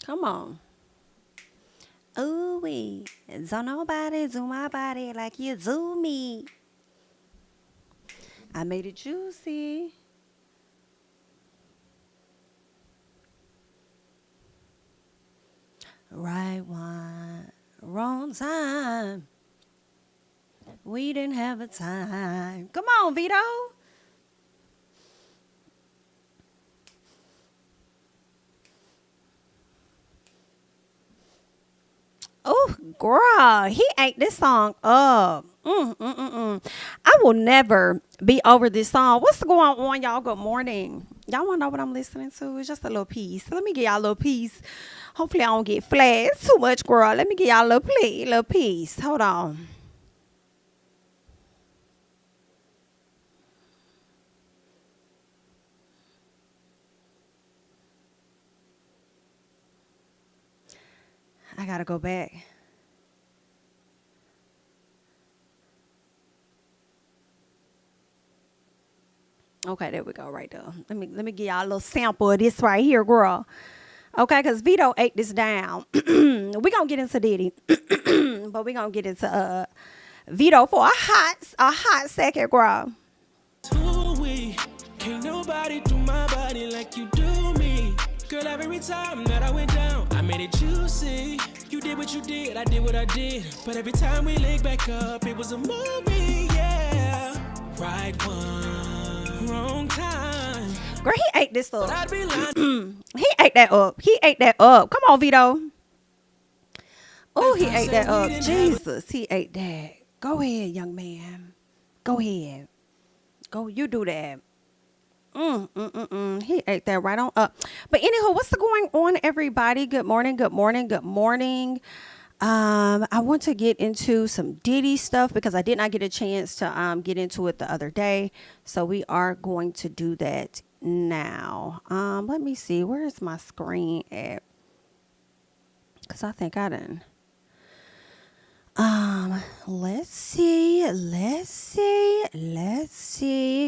Come on. Ooh wee. Don't nobody do my body like you do me. I made it juicy. Right one, wrong time. We didn't have a time. Come on, Vito. Oh, girl, he ate this song up. I will never be over this song. What's going on, y'all? Good morning. Y'all want to know what I'm listening to? It's just a little piece. Let me give y'all a little piece. Hopefully, I don't get flagged too much, girl. Let me give y'all a little piece. Hold on. I gotta go back. Okay, there we go, right there. Let me give y'all a little sample of this right here, girl. Okay, because Vito ate this down. We gonna get into Diddy, but we gonna get into Vito for a hot second, girl. Can't nobody do my body like you do me. Girl, every time that I went down, I made it juicy. You did what you did, I did what I did. But every time we link back up, it was a movie, yeah. Right one, wrong time. Girl, he ate this up. He ate that up. He ate that up. Come on, Vito. Oh, he ate that up. Jesus, he ate that. Go ahead, young man. Go ahead. Go, you do that. He ate that right on up. But anywho, what's going on, everybody? Good morning, good morning, good morning. I want to get into some Diddy stuff because I did not get a chance to get into it the other day. So we are going to do that now. Let me see. Where is my screen at? Because I think I done. Let's see.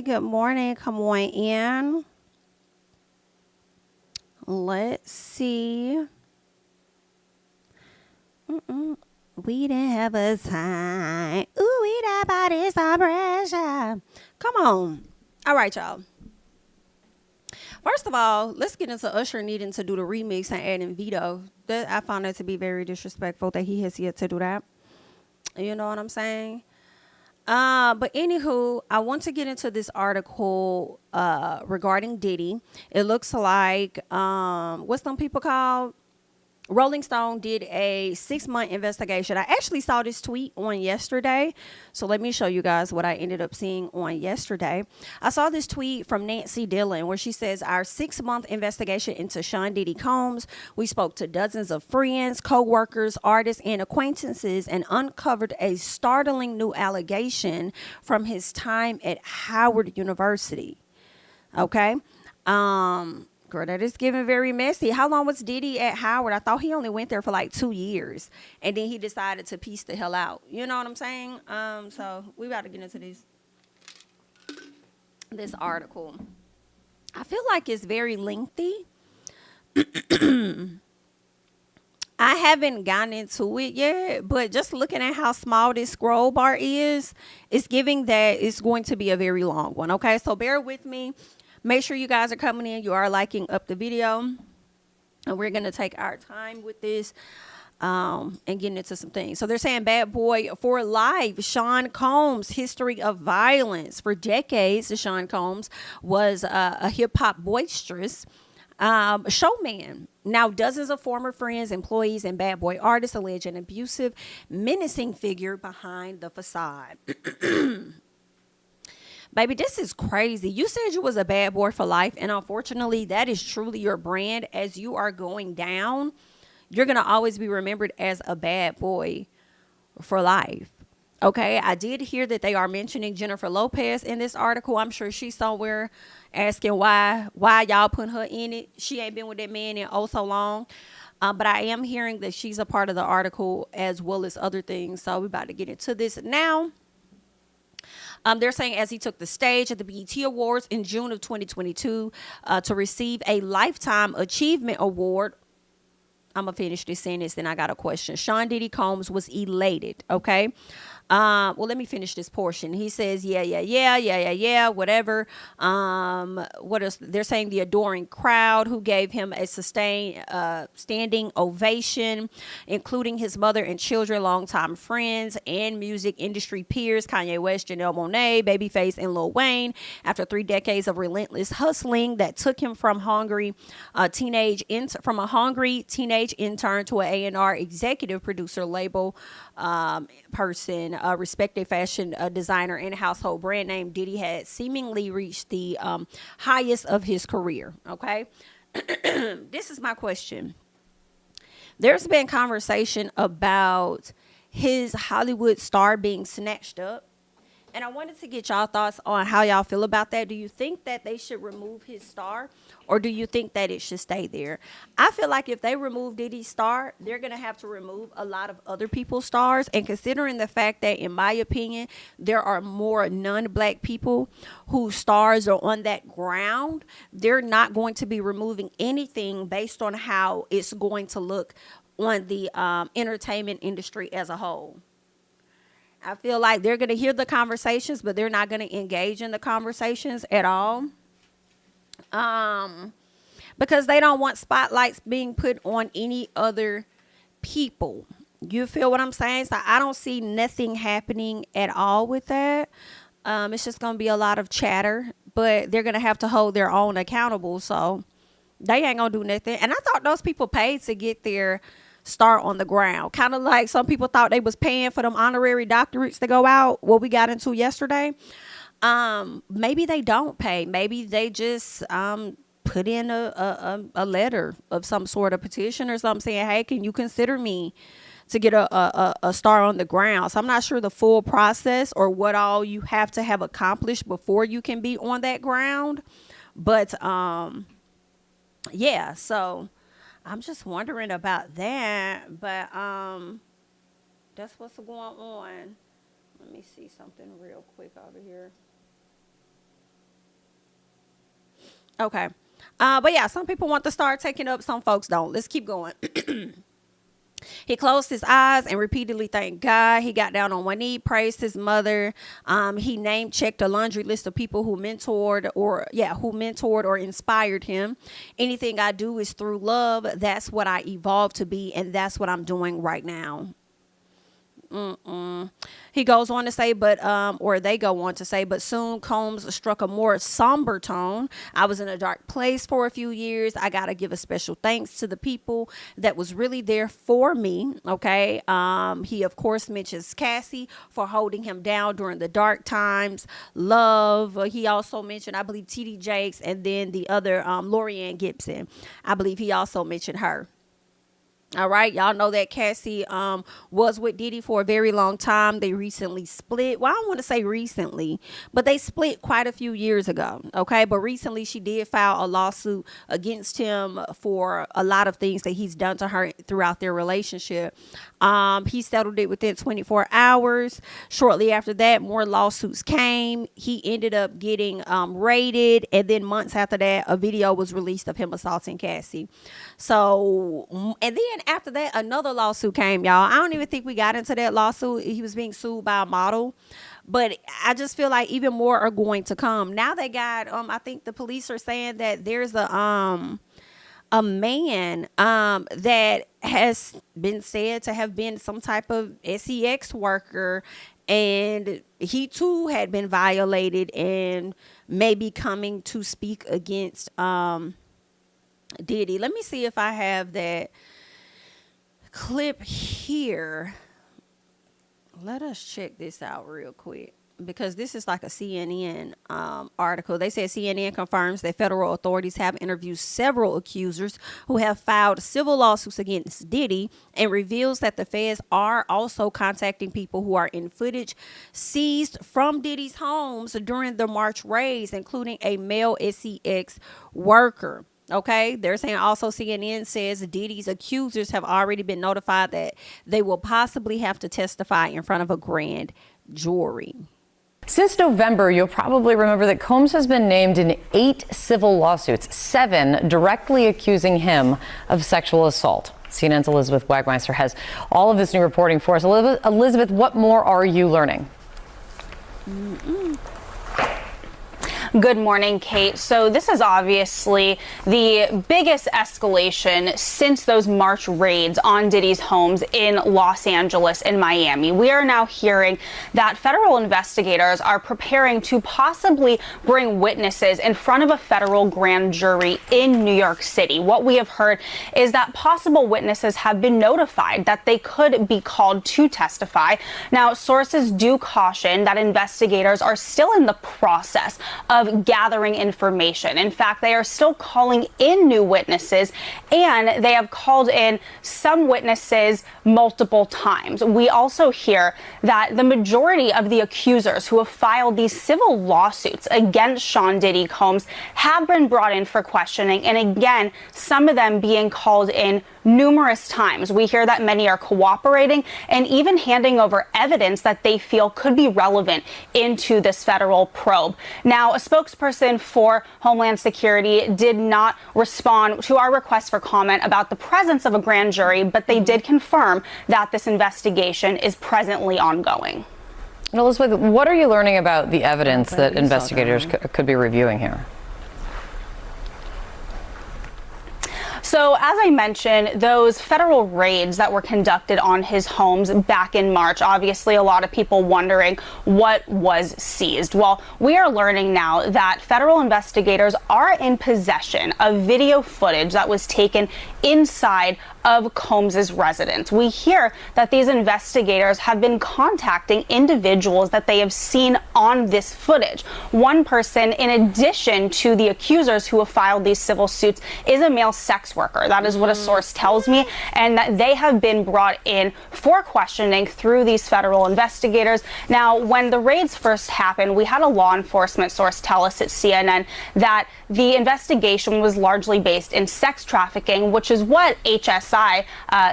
Good morning. Come on in. Let's see. We didn't have a time. Ooh, we that body some pressure. Come on. All right, y'all. First of all, let's get into Usher needing to do the remix and adding Vito. I found that to be very disrespectful that he has yet to do that. You know what I'm saying? But anywho, I want to get into this article regarding Diddy. It looks like what's them people called? Rolling Stone did a 6-month investigation. I actually saw this tweet on yesterday. So let me show you guys what I ended up seeing on yesterday. I saw this tweet from Nancy Dillon where she says, our 6-month investigation into Sean Diddy Combs. We spoke to dozens of friends, co-workers, artists, and acquaintances and uncovered a startling new allegation from his time at Howard University. Okay. Girl, that is getting very messy. How long was Diddy at Howard? I thought he only went there for like 2 years. And then he decided to piece the hell out. You know what I'm saying? So we got to get into this article. I feel like it's very lengthy. I haven't gotten into it yet, but just looking at how small this scroll bar is, it's giving that it's going to be a very long one. Okay, so bear with me. Make sure you guys are coming in. You are liking up the video. And we're going to take our time with this and getting into some things. So they're saying Bad Boy for Life. Sean Combs, history of violence. For decades, Sean Combs was a hip-hop boisterous showman. Now, dozens of former friends, employees, and Bad Boy artists allege an abusive, menacing figure behind the facade. Baby, this is crazy. You said you was a bad boy for life, and unfortunately, that is truly your brand. As you are going down, you're going to always be remembered as a bad boy for life. Okay, I did hear that they are mentioning Jennifer Lopez in this article. I'm sure she's somewhere asking why y'all putting her in it. She ain't been with that man in oh so long. But I am hearing that she's a part of the article as well as other things. So we're about to get into this now. They're saying as he took the stage at the BET Awards in June of 2022 to receive a Lifetime Achievement Award. I'm going to finish this sentence, then I got a question. Sean Diddy Combs was elated, okay? Well, let me finish this portion. He says, yeah, whatever. What else? They're saying the adoring crowd who gave him a sustained standing ovation, including his mother and children, longtime friends, and music industry peers, Kanye West, Janelle Monáe, Babyface, and Lil Wayne, after 3 decades of relentless hustling that took him from a hungry teenage intern to an A&R executive producer, label person, a respected fashion designer and household brand name. Diddy had seemingly reached the highest of his career. Okay. This is my question. There's been conversation about his Hollywood star being snatched up. And I wanted to get y'all thoughts on how y'all feel about that. Do you think that they should remove his star, or do you think that it should stay there? I feel like if they remove Diddy's star, they're going to have to remove a lot of other people's stars. And considering the fact that, in my opinion, there are more non-black people whose stars are on that ground, they're not going to be removing anything based on how it's going to look on the entertainment industry as a whole. I feel like they're going to hear the conversations, but they're not going to engage in the conversations at all. Because they don't want spotlights being put on any other people. You feel what I'm saying? So I don't see nothing happening at all with that. It's just going to be a lot of chatter, but they're going to have to hold their own accountable. So they ain't going to do nothing. And I thought those people paid to get their star on the ground. Kind of like some people thought they was paying for them honorary doctorates to go out, what we got into yesterday. Maybe they don't pay. Maybe they just put in a letter of some sort of petition or something saying, hey, can you consider me to get a star on the ground? So I'm not sure the full process or what all you have to have accomplished before you can be on that ground. But yeah, so I'm just wondering about that, but that's what's going on. Let me see something real quick over here. Okay. But yeah, some people want the star taken up, some folks don't. Let's keep going. He closed his eyes and repeatedly thanked God. He got down on one knee, praised his mother. He name checked a laundry list of people who mentored or inspired him. Anything I do is through love. That's what I evolved to be, and that's what I'm doing right now. He goes on to say, they go on to say, but soon Combs struck a more somber tone. I was in a dark place for a few years. I got to give a special thanks to the people that was really there for me. Okay. He, of course, mentions Cassie for holding him down during the dark times. Love. He also mentioned, I believe, T.D. Jakes, and then the other, Lorianne Gibson. I believe he also mentioned her. All right. Y'all know that Cassie was with Diddy for a very long time. They recently split. Well, I don't want to say recently, but they split quite a few years ago. OK, but recently she did file a lawsuit against him for a lot of things that he's done to her throughout their relationship. He settled it within 24 hours. Shortly after that, more lawsuits came. He ended up getting raided. And then months after that, a video was released of him assaulting Cassie. So, and then after that, another lawsuit came, y'all. I don't even think we got into that lawsuit. He was being sued by a model. But I just feel like even more are going to come. Now they got, I think the police are saying that there's a man that has been said to have been some type of sex worker, and he too had been violated and may be coming to speak against Diddy. Let me see if I have that clip here. Let us check this out real quick, because this is like a CNN article. They said CNN confirms that federal authorities have interviewed several accusers who have filed civil lawsuits against Diddy, and reveals that the feds are also contacting people who are in footage seized from Diddy's homes during the March raids, including a male sex worker. Okay, they're saying also CNN says Diddy's accusers have already been notified that they will possibly have to testify in front of a grand jury. Since November, you'll probably remember that Combs has been named in 8 civil lawsuits, 7 directly accusing him of sexual assault. CNN's Elizabeth Wagmeister has all of this new reporting for us. Elizabeth, what more are you learning? Good morning, Kate. So this is obviously the biggest escalation since those March raids on Diddy's homes in Los Angeles and Miami. We are now hearing that federal investigators are preparing to possibly bring witnesses in front of a federal grand jury in New York City. What we have heard is that possible witnesses have been notified that they could be called to testify. Now, sources do caution that investigators are still in the process of gathering information. In fact, they are still calling in new witnesses, and they have called in some witnesses multiple times. We also hear that the majority of the accusers who have filed these civil lawsuits against Sean Diddy Combs have been brought in for questioning, and again, some of them being called in numerous times. We hear that many are cooperating and even handing over evidence that they feel could be relevant into this federal probe. Now, a spokesperson for Homeland Security did not respond to our request for comment about the presence of a grand jury, but they did confirm that this investigation is presently ongoing. And Elizabeth, what are you learning about the evidence that investigators could be reviewing here? So, as I mentioned, those federal raids that were conducted on his homes back in March, obviously a lot of people wondering what was seized. Well, we are learning now that federal investigators are in possession of video footage that was taken inside of Combs's residence. We hear that these investigators have been contacting individuals that they have seen on this footage. One person, in addition to the accusers who have filed these civil suits, is a male sex worker. That is what a source tells me, and that they have been brought in for questioning through these federal investigators. Now, when the raids first happened, we had a law enforcement source tell us at CNN that the investigation was largely based in sex trafficking, which is what HSI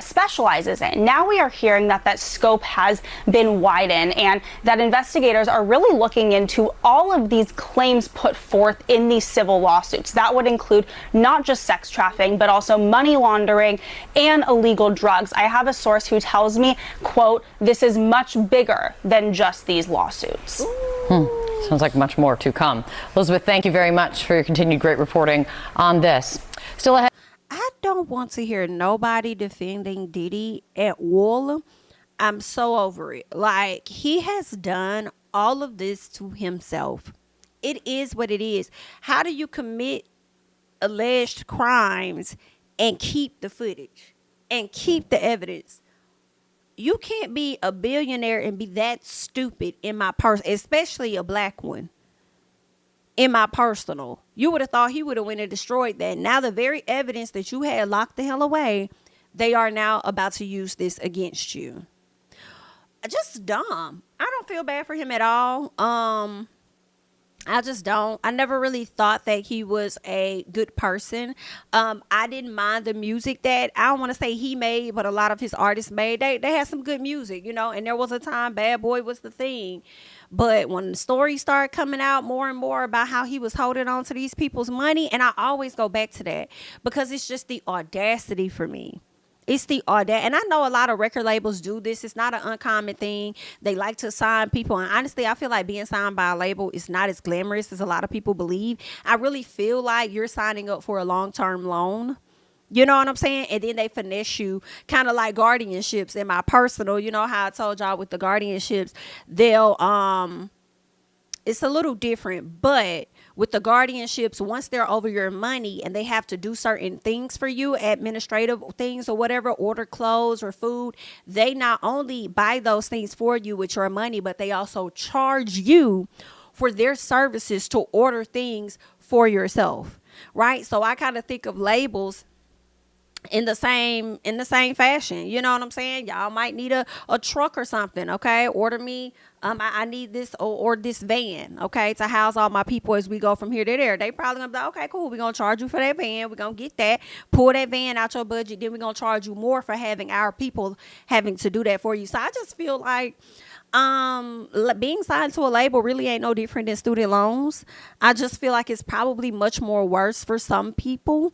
specializes in. Now we are hearing that that scope has been widened, and that investigators are really looking into all of these claims put forth in these civil lawsuits. That would include not just sex trafficking, but also money laundering and illegal drugs. I have a source who tells me, quote, "This is much bigger than just these lawsuits." Sounds like much more to come. Elizabeth, thank you very much for your continued great reporting on this. Still ahead. I don't want to hear nobody defending Diddy at all. I'm so over it. Like, he has done all of this to himself. It is what it is. How do you commit alleged crimes and keep the footage and keep the evidence? You can't be a billionaire and be that stupid in my person, especially a black one. In my personal, you would have thought he would have went and destroyed that. Now the very evidence that you had locked the hell away, they are now about to use this against you. Just dumb. I don't feel bad for him at all. I just don't. I never really thought that he was a good person. I didn't mind the music that, I don't want to say he made, but a lot of his artists made. They had some good music, you know, and there was a time Bad Boy was the thing. But when the stories started coming out more and more about how he was holding on to these people's money, and I always go back to that because it's just the audacity for me. It's the audacity. And I know a lot of record labels do this. It's not an uncommon thing. They like to sign people. And honestly, I feel like being signed by a label is not as glamorous as a lot of people believe. I really feel like you're signing up for a long-term loan. You know what I'm saying? And then they finesse you, kind of like guardianships. In my personal, you know how I told y'all with the guardianships, they'll, it's a little different, but with the guardianships, once they're over your money and they have to do certain things for you, administrative things or whatever, order clothes or food, they not only buy those things for you with your money, but they also charge you for their services to order things for yourself, right? So I kind of think of labels in the same fashion. You know what I'm saying? Y'all might need a truck or something. Okay, order me. I need this or this van. Okay, to house all my people as we go from here to there. They probably gonna be like, okay, cool. We're gonna charge you for that van. We're gonna get that. Pull that van out your budget. Then we're gonna charge you more for having our people having to do that for you. So I just feel like being signed to a label really ain't no different than student loans. I just feel like it's probably much more worse for some people.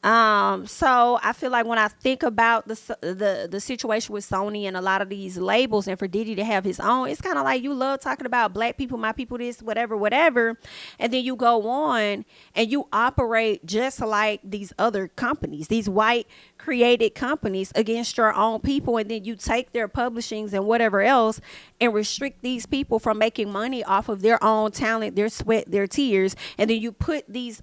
So I feel like when I think about the situation with Sony and a lot of these labels, and for Diddy to have his own, it's kind of like you love talking about black people, my people, this, whatever, and then you go on and you operate just like these other companies, these white created companies, against your own people, and then you take their publishings and whatever else and restrict these people from making money off of their own talent, their sweat, their tears, and then you put these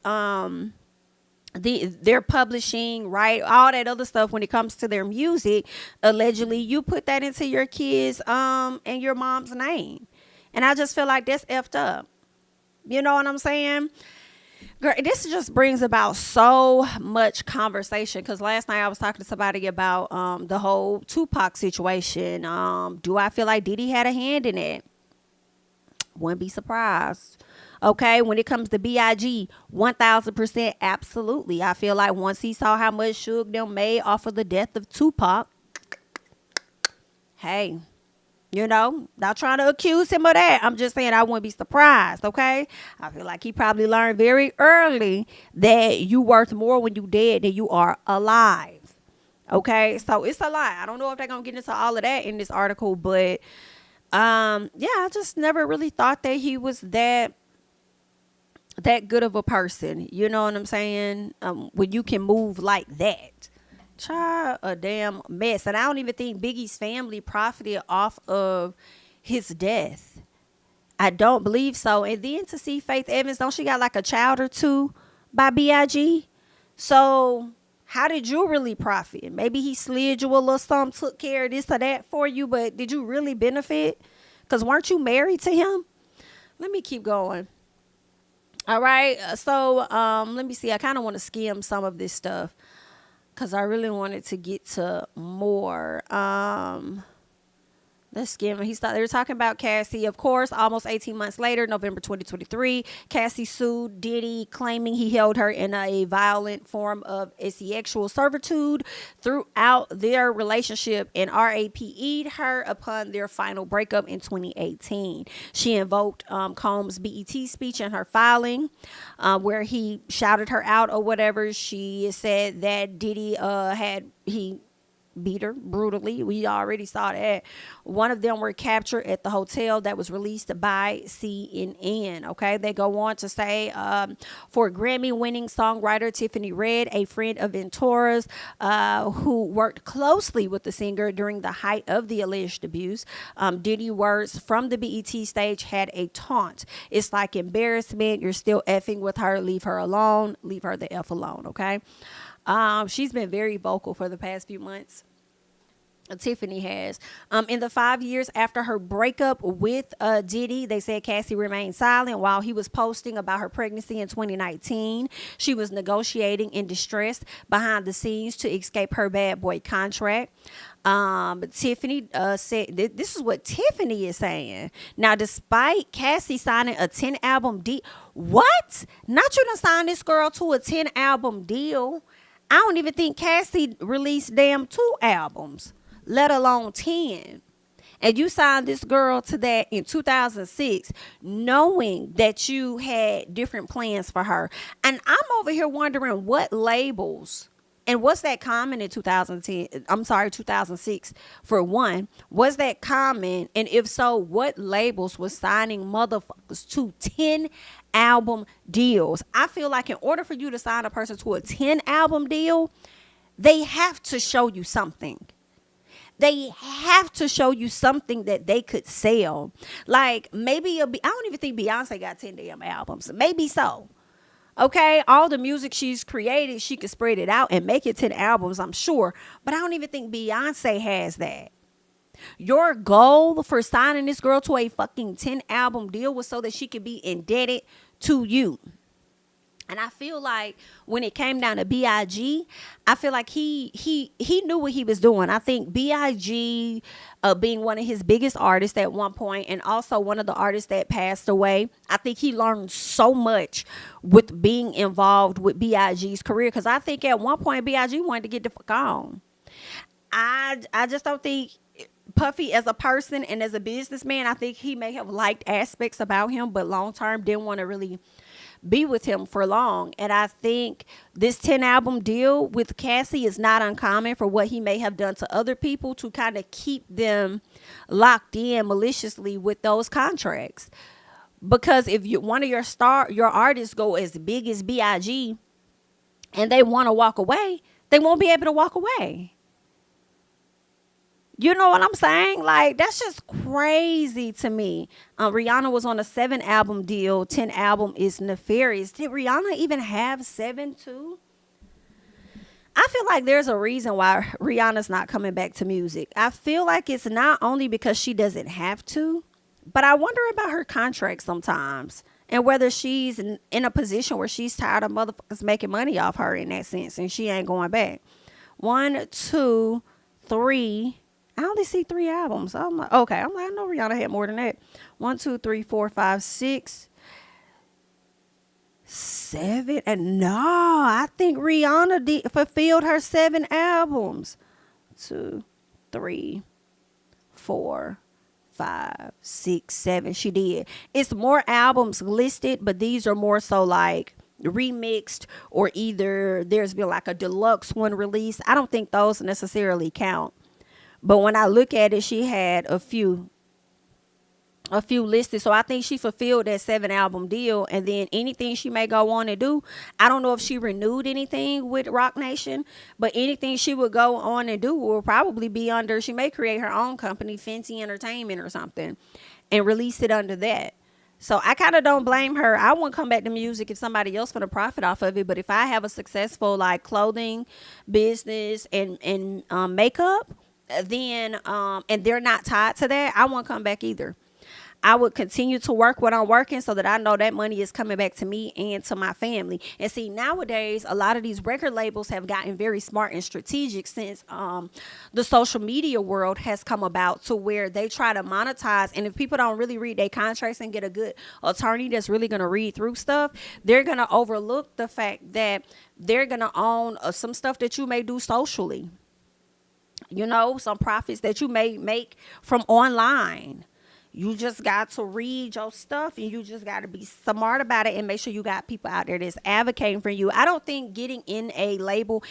their publishing, right, all that other stuff when it comes to their music, allegedly you put that into your kids and your mom's name, and I just feel like that's effed up. You know what I'm saying? Girl, this just brings about so much conversation, because last night I was talking to somebody about the whole Tupac situation. Do I feel like Diddy had a hand in it? Wouldn't be surprised. Okay, when it comes to BIG, 1000% absolutely. I feel like once he saw how much Suge them made off of the death of Tupac, hey, you know, not trying to accuse him of that. I'm just saying I wouldn't be surprised, okay? I feel like he probably learned very early that you worth more when you dead than you are alive. Okay, so it's a lie. I don't know if they're going to get into all of that in this article, but yeah, I just never really thought that he was that good of a person. You know what I'm saying? When you can move like that. Try a damn mess. And I don't even think Biggie's family profited off of his death. I don't believe so. And then to see Faith Evans, don't she got like a child or two by BIG? So how did you really profit? Maybe he slid you a little something, took care of this or that for you, but did you really benefit? Because weren't you married to him? Let me keep going. All right. So let me see. I kind of want to skim some of this stuff, because I really wanted to get to more. Let's skim. They were talking about Cassie. Of course, almost 18 months later, November 2023, Cassie sued Diddy, claiming he held her in a violent form of sexual servitude throughout their relationship and RAPE'd her upon their final breakup in 2018. She invoked Combs' BET speech in her filing, where he shouted her out or whatever. She said that Diddy he beat her brutally. We already saw that. One of them were captured at the hotel that was released by CNN. Okay, they go on to say, for Grammy-winning songwriter Tiffany Red, a friend of Ventura's, who worked closely with the singer during the height of the alleged abuse, Diddy words from the BET stage had a taunt. It's like embarrassment. You're still effing with her. Leave her alone. Leave her the F alone. Okay. She's been very vocal for the past few months. Tiffany has. In the 5 years after her breakup with Diddy, they said Cassie remained silent while he was posting about her pregnancy in 2019. She was negotiating in distress behind the scenes to escape her bad boy contract. Tiffany said, this is what Tiffany is saying. Now, despite Cassie signing a 10 album deal, what? Not you done signed this girl to a 10 album deal. I don't even think Cassie released damn 2 albums, let alone 10. And you signed this girl to that in 2006, knowing that you had different plans for her. And I'm over here wondering what labels, and was that common in 2006 for one? Was that common? And if so, what labels was signing motherfuckers to 10 album deals? I feel like in order for you to sign a person to a 10 album deal, they have to show you something. They have to show you something that they could sell. Like maybe I don't even think Beyonce got 10 damn albums. Maybe so. Okay, all the music she's created, she could spread it out and make it 10 albums, I'm sure. But I don't even think Beyonce has that. Your goal for signing this girl to a fucking 10 album deal was so that she could be indebted to you. And I feel like when it came down to BIG, I feel like he knew what he was doing. I think BIG, being one of his biggest artists at one point, and also one of the artists that passed away, I think he learned so much with being involved with BIG's career. Because I think at one point BIG wanted to get the fuck on. I just don't think Puffy as a person and as a businessman, I think he may have liked aspects about him, but long term didn't want to really be with him for long. And I think this 10 album deal with Cassie is not uncommon for what he may have done to other people to kind of keep them locked in maliciously with those contracts. Because if one of your artists go as big as Big and they want to walk away, they won't be able to walk away. You know what I'm saying? Like, that's just crazy to me. Rihanna was on a 7 album deal. 10 album is nefarious. Did Rihanna even have 7 too? I feel like there's a reason why Rihanna's not coming back to music. I feel like it's not only because she doesn't have to, but I wonder about her contract sometimes and whether she's in a position where she's tired of motherfuckers making money off her in that sense and she ain't going back. 1, 2, 3. I only see 3 albums. I'm like, okay. I'm like, I know Rihanna had more than that. 1, 2, 3, 4, 5, 6, 7. And no, I think Rihanna fulfilled her 7 albums. 2, 3, 4, 5, 6, 7. She did. It's more albums listed, but these are more so like remixed, or either there's been like a deluxe one released. I don't think those necessarily count. But when I look at it, she had a few listed. So I think she fulfilled that 7 album deal. And then anything she may go on and do, I don't know if she renewed anything with Roc Nation, but anything she would go on and do will probably be under, she may create her own company, Fenty Entertainment or something, and release it under that. So I kind of don't blame her. I wouldn't come back to music if somebody else would profit off of it. But if I have a successful like clothing business and makeup, then and they're not tied to that, I won't come back either. I would continue to work what I'm working so that I know that money is coming back to me and to my family. And see, nowadays, a lot of these record labels have gotten very smart and strategic since the social media world has come about, to where they try to monetize. And if people don't really read their contracts and get a good attorney that's really going to read through stuff, they're going to overlook the fact that they're going to own some stuff that you may do socially. You know, some profits that you may make from online. You just got to read your stuff, and you just got to be smart about it and make sure you got people out there that's advocating for you. I don't think getting in a label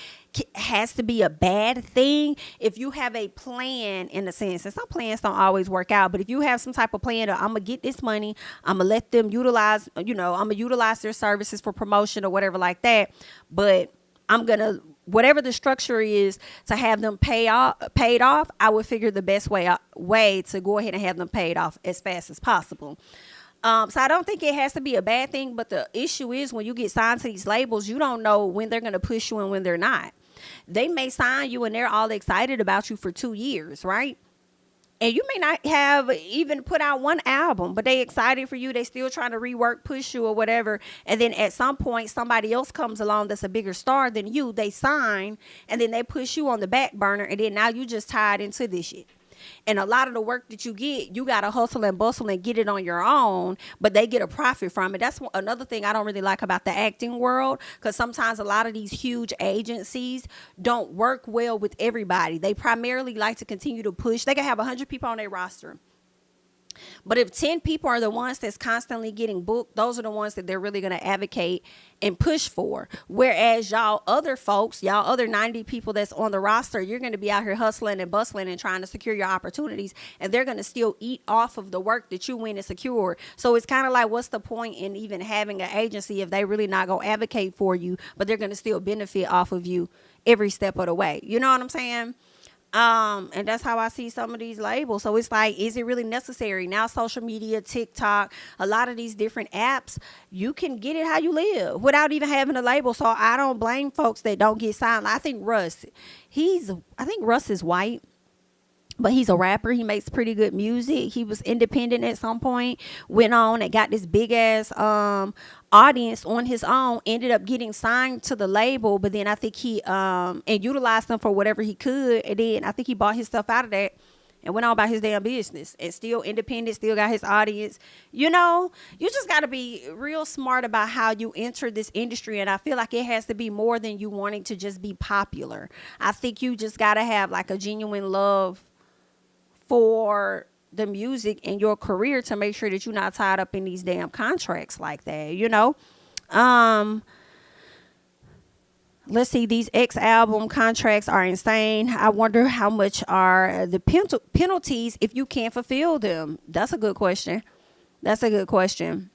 has to be a bad thing if you have a plan, in a sense. And some plans don't always work out, but if you have some type of plan of, I'm going to get this money, I'm going to let them utilize, I'm going to utilize their services for promotion or whatever like that, but I'm going to, whatever the structure is to have them paid off, I would figure the best way to go ahead and have them paid off as fast as possible. So I don't think it has to be a bad thing, but the issue is when you get signed to these labels, you don't know when they're going to push you and when they're not. They may sign you and they're all excited about you for 2 years, right? And you may not have even put out 1 album, but they excited for you. They still trying to rework, push you or whatever. And then at some point, somebody else comes along that's a bigger star than you. They sign, and then they push you on the back burner. And then now you just tied into this shit. And a lot of the work that you get, you got to hustle and bustle and get it on your own, but they get a profit from it. That's another thing I don't really like about the acting world, because sometimes a lot of these huge agencies don't work well with everybody. They primarily like to continue to push. They can have 100 people on their roster, but if 10 people are the ones that's constantly getting booked, those are the ones that they're really going to advocate and push for. Whereas y'all other folks, y'all other 90 people that's on the roster, you're going to be out here hustling and bustling and trying to secure your opportunities, and they're going to still eat off of the work that you went and secured. So it's kind of like, what's the point in even having an agency if they really not going to advocate for you, but they're going to still benefit off of you every step of the way? You know what I'm saying? And that's how I see some of these labels. So it's like, is it really necessary? Now, social media, TikTok, a lot of these different apps, you can get it how you live without even having a label. So I don't blame folks that don't get signed. I think Russ is white, but he's a rapper. He makes pretty good music. He was independent at some point, went on and got this big ass audience on his own, ended up getting signed to the label, but then I think he and utilized them for whatever he could, and then I think he bought his stuff out of that and went on about his damn business, and still independent, still got his audience. You know, you just got to be real smart about how you enter this industry, and I feel like it has to be more than you wanting to just be popular. I think you just got to have like a genuine love for the music and your career to make sure that you're not tied up in these damn contracts like that, you know. Um, let's see. These X album contracts are insane. I wonder how much are the penalties if you can't fulfill them. That's a good question. That's a good question.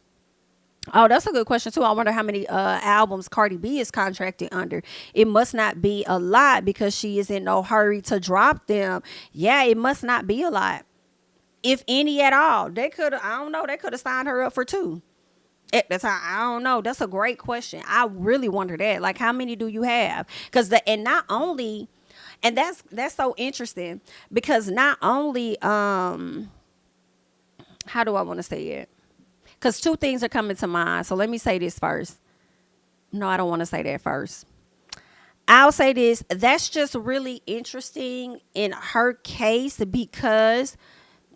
Oh, that's a good question too. I wonder how many albums Cardi B is contracted under. It must not be a lot because she is in no hurry to drop them. Yeah, it must not be a lot, if any at all. They could, I don't know. They could have signed her up for 2 at the time. I don't know. That's a great question. I really wonder that. Like, how many do you have? Because and not only, and that's so interesting because not only how do I want to say it? Because 2 things are coming to mind. So let me say this first. No, I don't want to say that first. I'll say this. That's just really interesting in her case because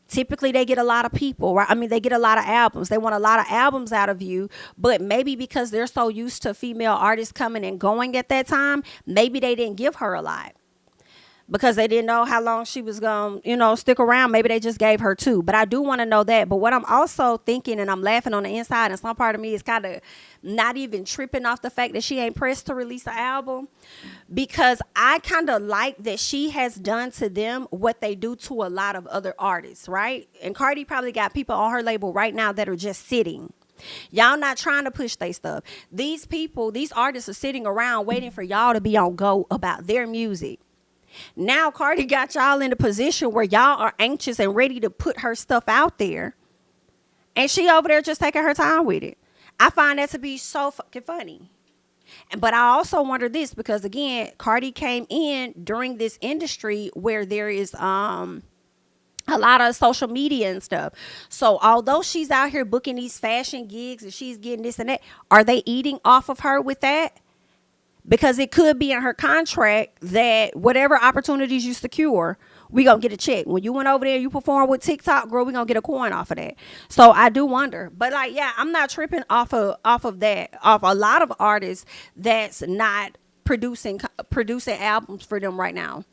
typically they get a lot of people, right? I mean, they get a lot of albums. They want a lot of albums out of you. But maybe because they're so used to female artists coming and going at that time, maybe they didn't give her a lot. Because they didn't know how long she was going to, stick around. Maybe they just gave her 2. But I do want to know that. But what I'm also thinking, and I'm laughing on the inside, and some part of me is kind of not even tripping off the fact that she ain't pressed to release an album. Because I kind of like that she has done to them what they do to a lot of other artists, right? And Cardi probably got people on her label right now that are just sitting. Y'all not trying to push their stuff. These people, these artists are sitting around waiting for y'all to be on go about their music. Now Cardi got y'all in a position where y'all are anxious and ready to put her stuff out there. And she over there just taking her time with it. I find that to be so fucking funny. But I also wonder this because, again, Cardi came in during this industry where there is a lot of social media and stuff. So although she's out here booking these fashion gigs and she's getting this and that, are they eating off of her with that? Because it could be in her contract that whatever opportunities you secure, we gonna get a check. When you went over there, you performed with TikTok, girl, we gonna get a coin off of that. So I do wonder. But like, yeah, I'm not tripping off of that. Off a lot of artists that's not producing albums for them right now.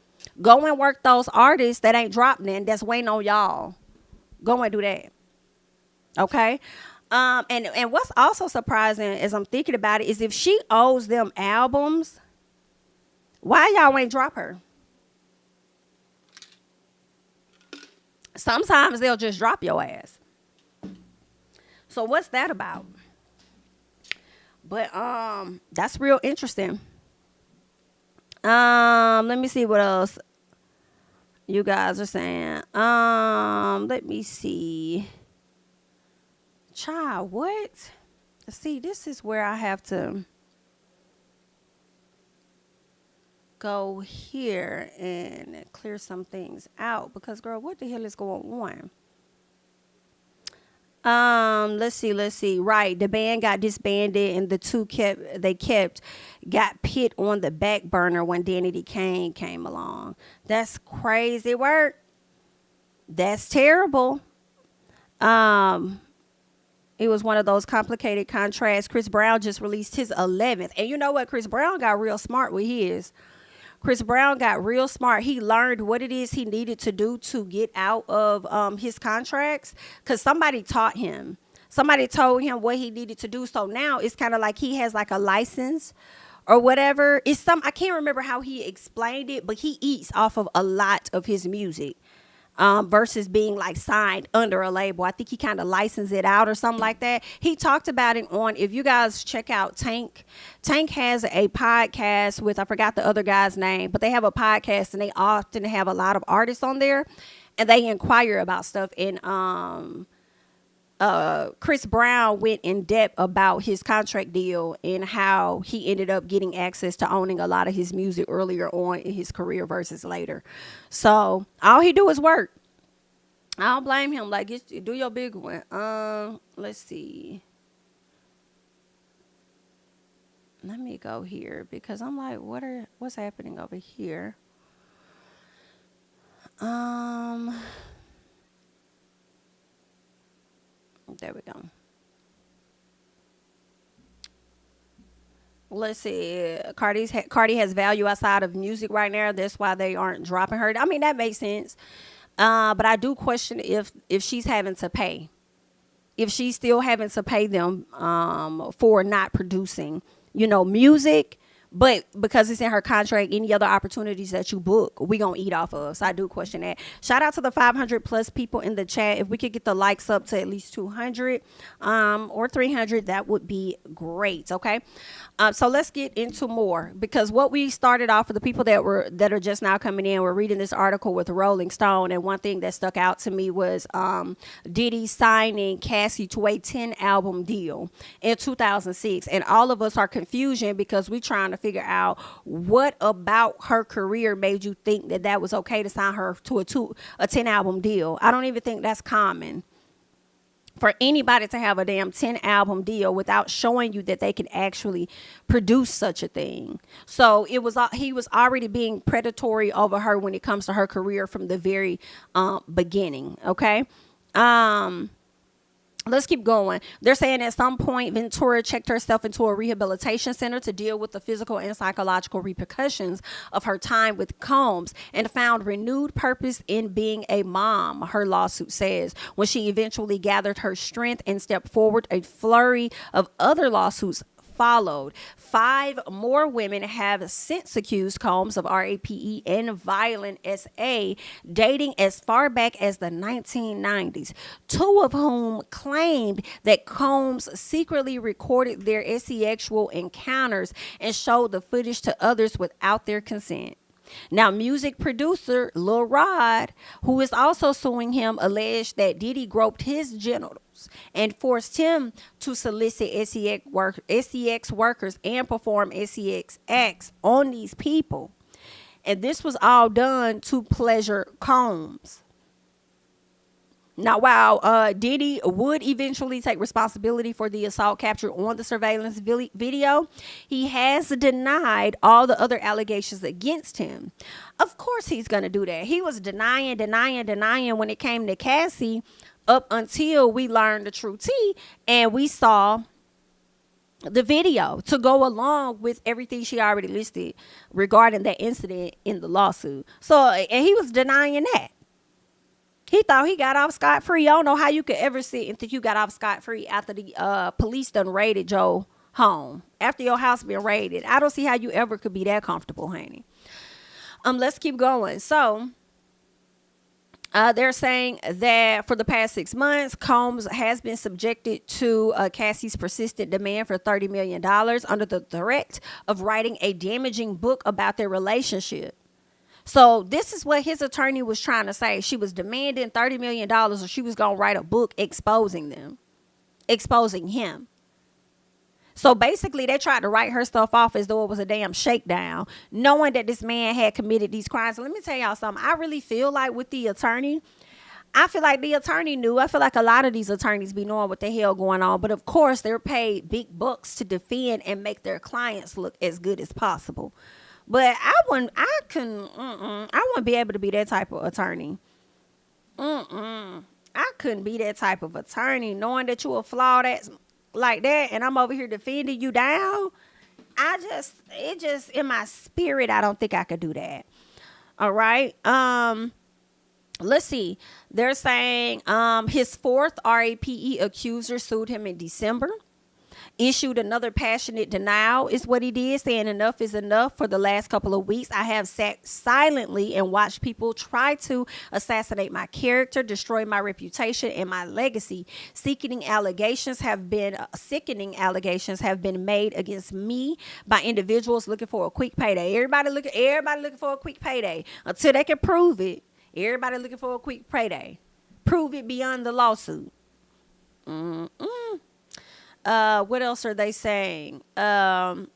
Go and work those artists that ain't dropped in, that's waiting on y'all. Go and do that. Okay? And what's also surprising as I'm thinking about it is if she owes them albums, why y'all ain't drop her? Sometimes they'll just drop your ass. So what's that about? But that's real interesting. Let me see what else you guys are saying. Let me see. Child, what? See, this is where I have to go here and clear some things out because, girl, what the hell is going on? Let's see. Right, the band got disbanded and the 2 got pit on the back burner when Danny Kane came along. That's crazy work. That's terrible. It was one of those complicated contracts. Chris Brown just released his 11th. And you know what? Chris Brown got real smart with his. Chris Brown got real smart. He learned what it is he needed to do to get out of his contracts because somebody taught him. Somebody told him what he needed to do. So now it's kind of like he has like a license or whatever. I can't remember how he explained it, but he eats off of a lot of his music. Versus being like signed under a label. I think he kind of licensed it out or something like that. He talked about it on, if you guys check out Tank has a podcast with, I forgot the other guy's name, but they have a podcast and they often have a lot of artists on there and they inquire about stuff. And Chris Brown went in depth about his contract deal and how he ended up getting access to owning a lot of his music earlier on in his career versus later. So all he do is work. I don't blame him. Like, do your big one. Let's see. Let me go here because I'm like, what's happening over here? There we go. Let's see. Cardi has value outside of music right now. That's why they aren't dropping her. I mean, that makes sense. But I do question if she's having to pay. if she's still having to pay them for not producing, music. But because it's in her contract, any other opportunities that you book, we gonna eat off of. So I do question that. Shout out to the 500 plus people in the chat. If we could get the likes up to at least 200 or 300, that would be great. Okay. So let's get into more, because what we started off for the people that are just now coming in, we're reading this article with Rolling Stone, and one thing that stuck out to me was Diddy signing Cassie to a 10-album deal in 2006, and all of us are confusion because we trying to figure out what about her career made you think that was okay to sign her to a 10-album deal. I don't even think that's common for anybody to have a damn 10-album deal without showing you that they can actually produce such a thing. So he was already being predatory over her when it comes to her career from the very beginning. Okay. Let's keep going. They're saying at some point, Ventura checked herself into a rehabilitation center to deal with the physical and psychological repercussions of her time with Combs and found renewed purpose in being a mom, her lawsuit says. When she eventually gathered her strength and stepped forward, a flurry of other lawsuits followed. 5 more women have since accused Combs of RAPE and violent SA dating as far back as the 1990s, 2 of whom claimed that Combs secretly recorded their sexual encounters and showed the footage to others without their consent. Now, music producer Lil Rod, who is also suing him, alleged that Diddy groped his genitals and forced him to solicit sex workers and perform sex acts on these people. And this was all done to pleasure Combs. Now, while Diddy would eventually take responsibility for the assault captured on the surveillance video, he has denied all the other allegations against him. Of course he's going to do that. He was denying when it came to Cassie up until we learned the true tea and we saw the video to go along with everything she already listed regarding that incident in the lawsuit. So, and he was denying that. He thought he got off scot-free. I don't know how you could ever sit and think you got off scot-free after the police done raided your home. After your house been raided. I don't see how you ever could be that comfortable, honey. Let's keep going. So, they're saying that for the past 6 months, Combs has been subjected to Cassie's persistent demand for $30 million under the threat of writing a damaging book about their relationship. So this is what his attorney was trying to say. She was demanding $30 million or she was going to write a book exposing him. So basically they tried to write her stuff off as though it was a damn shakedown, knowing that this man had committed these crimes. So let me tell y'all something. I really feel like with the attorney, I feel like the attorney knew. I feel like a lot of these attorneys be knowing what the hell going on. But of course, they're paid big bucks to defend and make their clients look as good as possible. But I wouldn't be able to be that type of attorney. I couldn't be that type of attorney, knowing that you a flawed ass like that, and I'm over here defending you down. It just in my spirit, I don't think I could do that. All right. Let's see. They're saying his 4th RAPE accuser sued him in December. Issued another passionate denial is what he did, saying enough is enough. For the last couple of weeks, I have sat silently and watched people try to assassinate my character, destroy my reputation and my legacy. Sickening allegations have been made against me by individuals looking for a quick payday. Everybody looking for a quick payday until they can prove it. Everybody looking for a quick payday. Prove it beyond the lawsuit. What else are they saying? The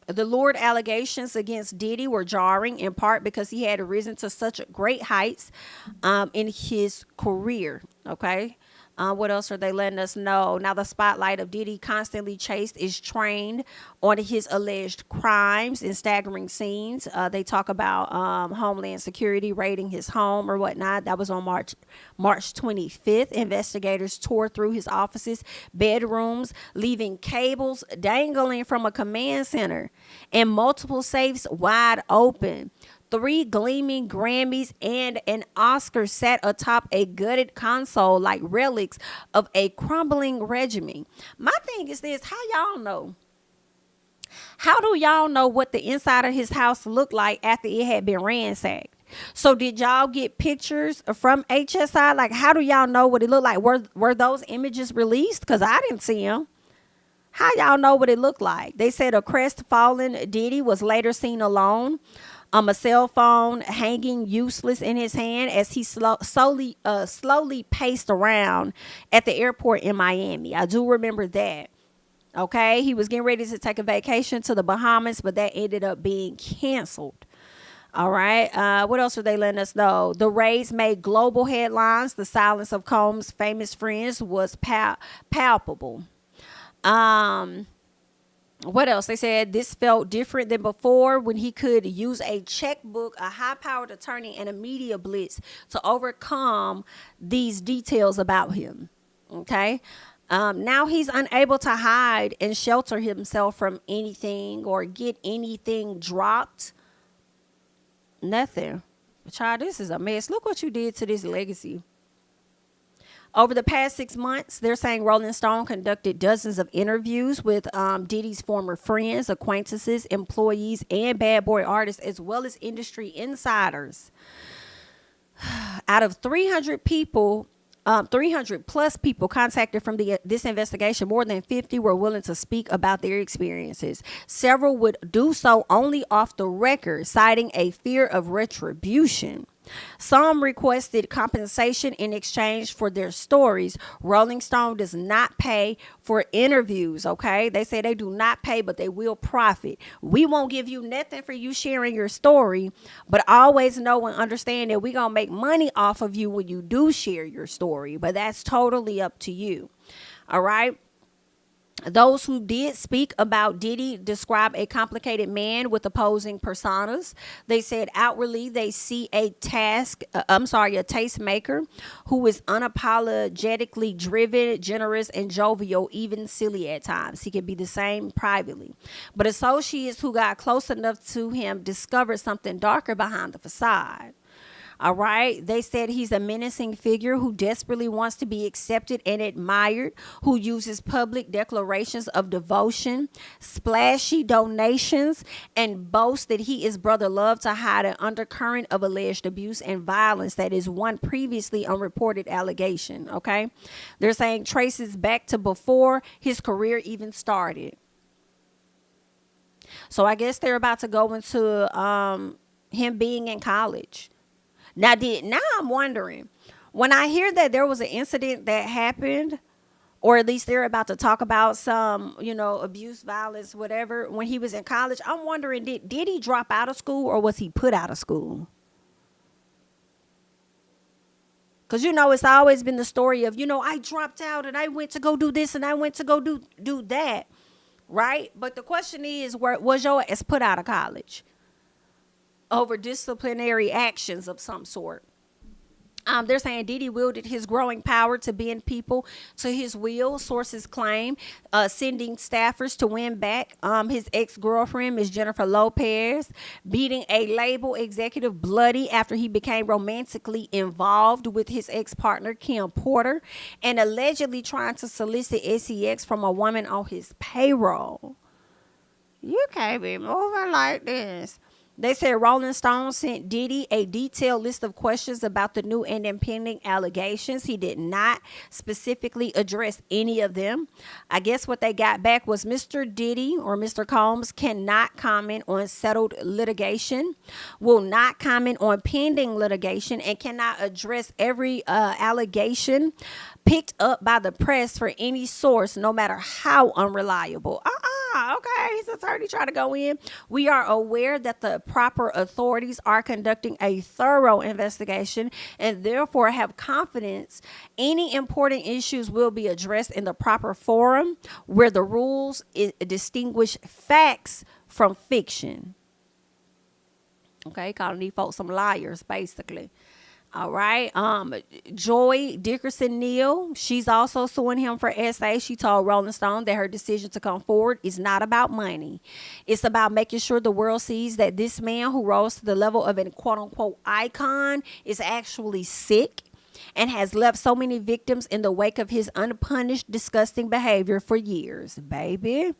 lurid allegations against Diddy were jarring, in part because he had risen to such great heights in his career. Okay. What else are they letting us know? Now the spotlight of Diddy constantly chased is trained on his alleged crimes in staggering scenes. They talk about Homeland Security raiding his home or whatnot. That was on March 25th. Investigators tore through his offices, bedrooms, leaving cables dangling from a command center and multiple safes wide open. 3 gleaming Grammys and an Oscar sat atop a gutted console like relics of a crumbling regime. My thing is this, how y'all know? How do y'all know what the inside of his house looked like after it had been ransacked? So did y'all get pictures from HSI? Like, how do y'all know what it looked like? Were those images released? Because I didn't see them. How y'all know what it looked like? They said a crestfallen Diddy was later seen alone, a cell phone hanging useless in his hand as he slowly paced around at the airport in Miami. I do remember that. Okay, he was getting ready to take a vacation to the Bahamas, but that ended up being canceled. All right. What else are they letting us know? The raids made global headlines. The silence of Combs' famous friends was palpable. What else? They said this felt different than before when he could use a checkbook, a high-powered attorney, and a media blitz to overcome these details about him. Okay. Now he's unable to hide and shelter himself from anything or get anything dropped. Nothing. Child, this is a mess. Look what you did to this legacy. Over the past 6 months, they're saying Rolling Stone conducted dozens of interviews with Diddy's former friends, acquaintances, employees, and bad boy artists, as well as industry insiders. Out of 300 people, 300 plus people contacted from this investigation, more than 50 were willing to speak about their experiences. Several would do so only off the record, citing a fear of retribution. Some requested compensation in exchange for their stories. Rolling Stone does not pay for interviews, okay? They say they do not pay, but they will profit. We won't give you nothing for you sharing your story, but always know and understand that we're going to make money off of you when you do share your story, but that's totally up to you, all right? Those who did speak about Diddy describe a complicated man with opposing personas. They said outwardly they see a tastemaker who is unapologetically driven, generous, and jovial, even silly at times. He can be the same privately. But associates who got close enough to him discovered something darker behind the facade. All right. They said he's a menacing figure who desperately wants to be accepted and admired, who uses public declarations of devotion, splashy donations, and boasts that he is brother love to hide an undercurrent of alleged abuse and violence that is one previously unreported allegation. OK, they're saying traces back to before his career even started. So I guess they're about to go into him being in college. Now I'm wondering, when I hear that there was an incident that happened, or at least they're about to talk about some, abuse, violence, whatever, when he was in college, I'm wondering, did he drop out of school or was he put out of school? Because, it's always been the story of, I dropped out and I went to go do this and I went to go do that. Right. But the question is, was your ass put out of college over disciplinary actions of some sort? They're saying Diddy wielded his growing power to bend people to his will. Sources claim sending staffers to win back his ex-girlfriend, Ms. Jennifer Lopez, beating a label executive bloody after he became romantically involved with his ex-partner, Kim Porter, and allegedly trying to solicit sex from a woman on his payroll. You can't be moving like this. They said Rolling Stone sent Diddy a detailed list of questions about the new and impending allegations. He did not specifically address any of them. I guess what they got back was Mr. Diddy or Mr. Combs cannot comment on settled litigation, will not comment on pending litigation, and cannot address every allegation picked up by the press for any source, no matter how unreliable. Okay, his attorney trying to go in. We are aware that the proper authorities are conducting a thorough investigation and therefore have confidence any important issues will be addressed in the proper forum where the rules distinguish facts from fiction. Okay, calling these folks some liars, basically. All right. Joy Dickerson Neal, she's also suing him for SA. She told Rolling Stone that her decision to come forward is not about money. It's about making sure the world sees that this man who rose to the level of an quote unquote icon is actually sick and has left so many victims in the wake of his unpunished, disgusting behavior for years, baby.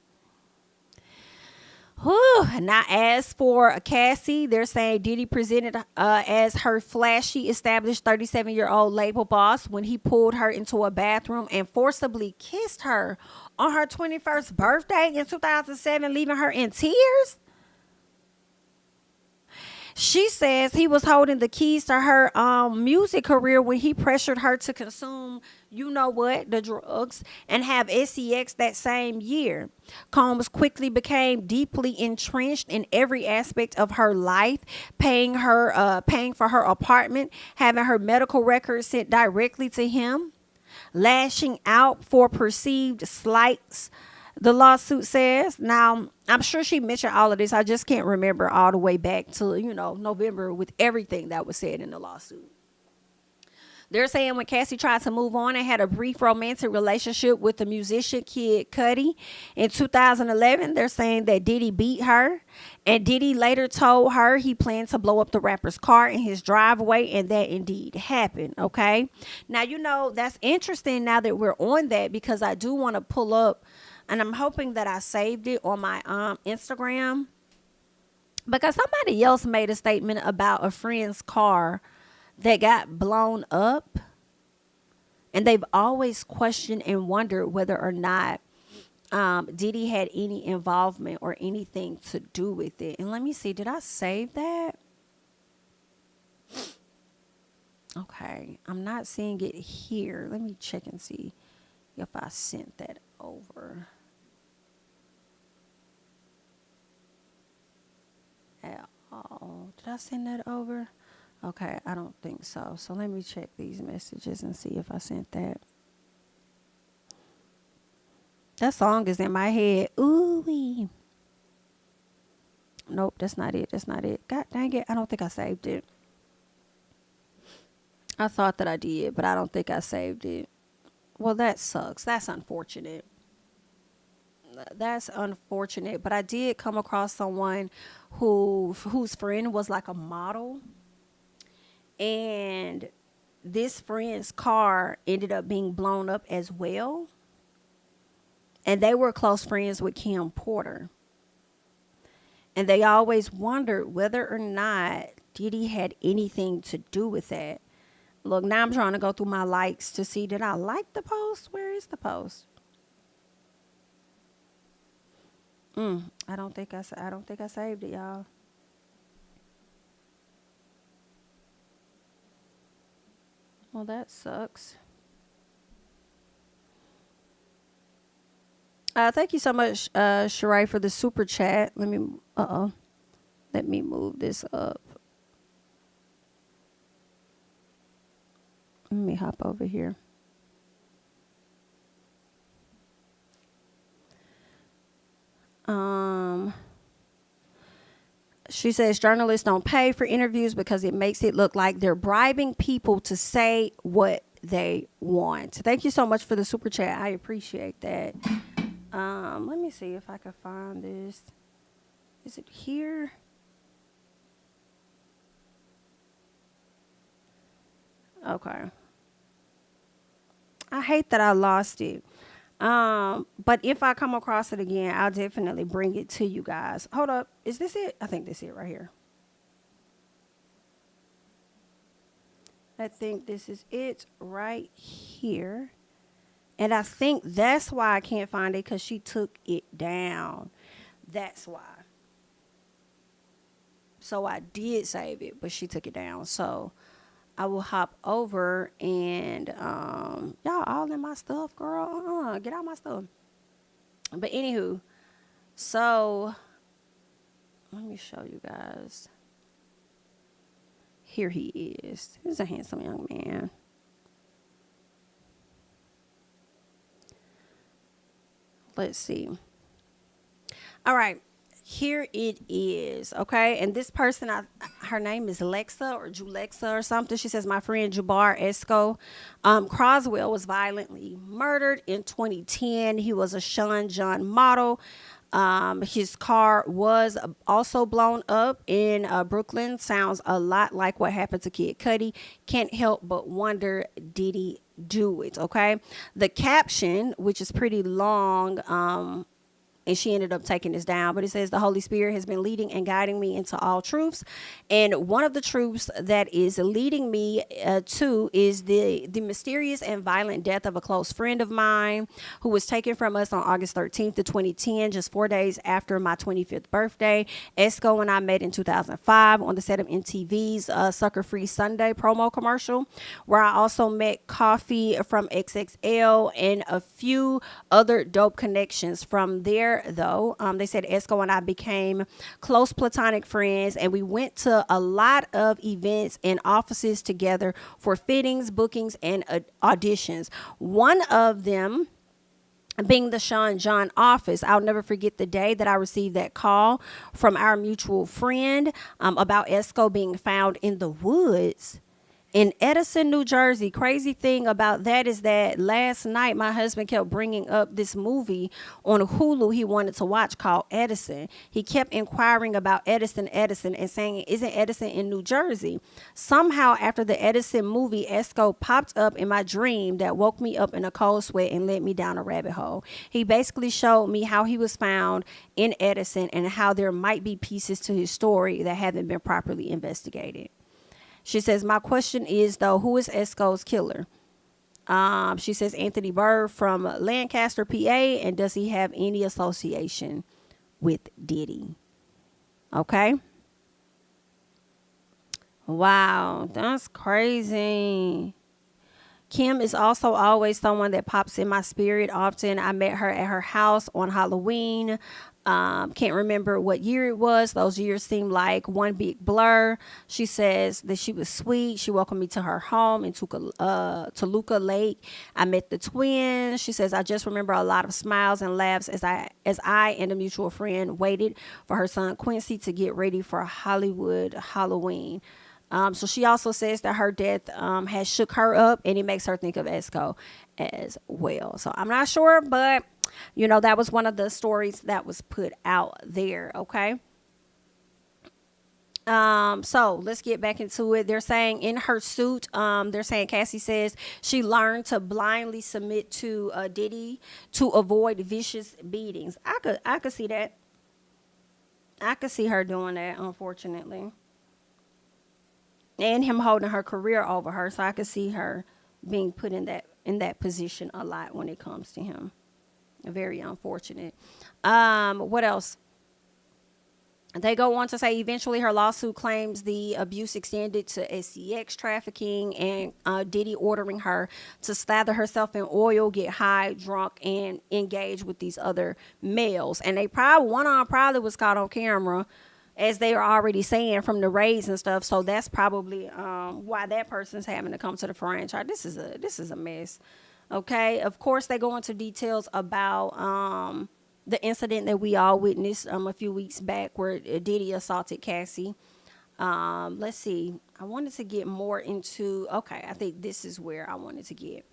Whew. Now, as for Cassie, they're saying Diddy presented as her flashy, established 37-year-old label boss when he pulled her into a bathroom and forcibly kissed her on her 21st birthday in 2007, leaving her in tears. She says he was holding the keys to her music career when he pressured her to consume, you know what, the drugs, and have sex that same year. Combs quickly became deeply entrenched in every aspect of her life, paying for her apartment, having her medical records sent directly to him, lashing out for perceived slights, the lawsuit says. Now, I'm sure she mentioned all of this. I just can't remember all the way back to, November with everything that was said in the lawsuit. They're saying when Cassie tried to move on and had a brief romantic relationship with the musician Kid Cudi in 2011, they're saying that Diddy beat her. And Diddy later told her he planned to blow up the rapper's car in his driveway, and that indeed happened, okay? Now, that's interesting now that we're on that, because I do want to pull up, and I'm hoping that I saved it on my Instagram, because somebody else made a statement about a friend's car that got blown up, and they've always questioned and wondered whether or not Diddy had any involvement or anything to do with it. And let me see, did I save that? Okay, I'm not seeing it here. Let me check and see if I sent that over at all. Did I send that over? Okay, I don't think so. So let me check these messages and see if I sent that. That song is in my head. Ooh-wee. Nope, that's not it. That's not it. God dang it. I don't think I saved it. I thought that I did, but I don't think I saved it. Well, that sucks. That's unfortunate. That's unfortunate. But I did come across someone whose friend was like a model. And this friend's car ended up being blown up as well. And they were close friends with Kim Porter. And they always wondered whether or not Diddy had anything to do with that. Look, now I'm trying to go through my likes to see, did I like the post? Where is the post? I don't think I saved it, y'all. Well, that sucks. Thank you so much, Shirai, for the super chat. Let me move this up. Let me hop over here. She says journalists don't pay for interviews because it makes it look like they're bribing people to say what they want. Thank you so much for the super chat. I appreciate that. Let me see if I can find this. Is it here? Okay. I hate that I lost it. But if I come across it again, I'll definitely bring it to you guys. Hold up. Is this it? I think this is it right here. I think this is it right here. And I think that's why I can't find it, because she took it down. That's why. So I did save it, but she took it down. So I will hop over and y'all all in my stuff, girl. Get out my stuff. But anywho, so let me show you guys. Here he is. He's a handsome young man. Let's see. All right. Here it is, okay? And this person, her name is Lexa or Julexa or something. She says, my friend Jabbar Esco Croswell was violently murdered in 2010. He was a Sean John model. His car was also blown up in Brooklyn. Sounds a lot like what happened to Kid Cudi. Can't help but wonder, did he do it? Okay. The caption, which is pretty long, and she ended up taking this down, but it says, the Holy Spirit has been leading and guiding me into all truths. And one of the truths that is leading me to is the mysterious and violent death of a close friend of mine who was taken from us on August 13th of 2010, just 4 days after my 25th birthday. Esco and I met in 2005 on the set of MTV's Sucker Free Sunday promo commercial, where I also met Coffee from XXL and a few other dope connections from there. Though they said Esco and I became close platonic friends, and we went to a lot of events and offices together for fittings, bookings, and auditions. One of them being the Sean John office. I'll never forget the day that I received that call from our mutual friend about Esco being found in the woods in Edison, New Jersey. Crazy thing about that is that last night my husband kept bringing up this movie on Hulu he wanted to watch called Edison. He kept inquiring about Edison, and saying, isn't Edison in New Jersey? Somehow after the Edison movie, Esco popped up in my dream that woke me up in a cold sweat and led me down a rabbit hole. He basically showed me how he was found in Edison and how there might be pieces to his story that haven't been properly investigated. She says, my question is, though, who is Esco's killer? She says, Anthony Burr from Lancaster, PA, and does he have any association with Diddy? Okay. Wow, that's crazy. Kim is also always someone that pops in my spirit often. I met her at her house on Halloween. Can't remember what year it was. Those years seem like one big blur. She says that she was sweet. She welcomed me to her home in Toluca Lake. I met the twins. She says, I just remember a lot of smiles and laughs as I and a mutual friend waited for her son Quincy to get ready for Hollywood Halloween. So she also says that her death has shook her up, and it makes her think of Esco as well. So I'm not sure, but you know, that was one of the stories that was put out there. Okay. So let's get back into it. They're saying in her suit, they're saying Cassie says she learned to blindly submit to Diddy to avoid vicious beatings. I could see that. I could see her doing that, unfortunately. And him holding her career over her. So I could see her being put in that position a lot when it comes to him. Very unfortunate. What else? They go on to say eventually her lawsuit claims the abuse extended to SCX trafficking and Diddy ordering her to slather herself in oil, get high, drunk, and engage with these other males. And one of them probably was caught on camera, as they are already saying, from the raids and stuff. So that's probably why that person's having to come to the franchise. This is a mess. Okay. Of course, they go into details about the incident that we all witnessed a few weeks back where Diddy assaulted Cassie. Let's see. I wanted to get more into. Okay, I think this is where I wanted to get.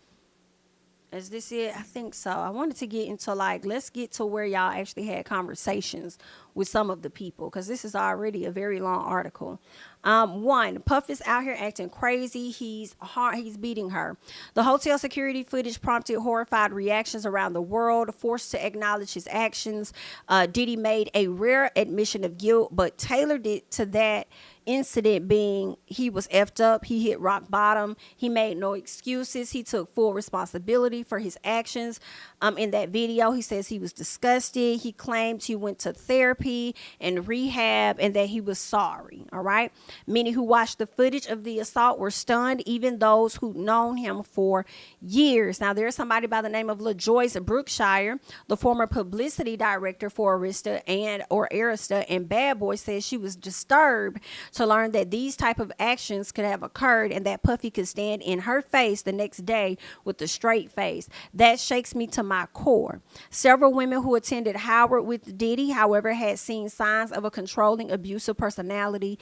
Is this it? I think so. I wanted to get into let's get to where y'all actually had conversations with some of the people, because this is already a very long article. One, Puff is out here acting crazy. He's beating her. The hotel security footage prompted horrified reactions around the world. Forced to acknowledge his actions, Diddy made a rare admission of guilt, but tailored it to that incident being he was effed up. He hit rock bottom. He made no excuses. He took full responsibility for his actions. In that video, he says he was disgusted. He claimed he went to therapy and rehab and that he was sorry. All right. Many who watched the footage of the assault were stunned, even those who'd known him for years. Now, there's somebody by the name of LaJoyce Brookshire, the former publicity director for Arista and Bad Boy, says she was disturbed to learn that these type of actions could have occurred and that Puffy could stand in her face the next day with a straight face. That shakes me to my core. Several women who attended Howard with Diddy, however, had had seen signs of a controlling, abusive personality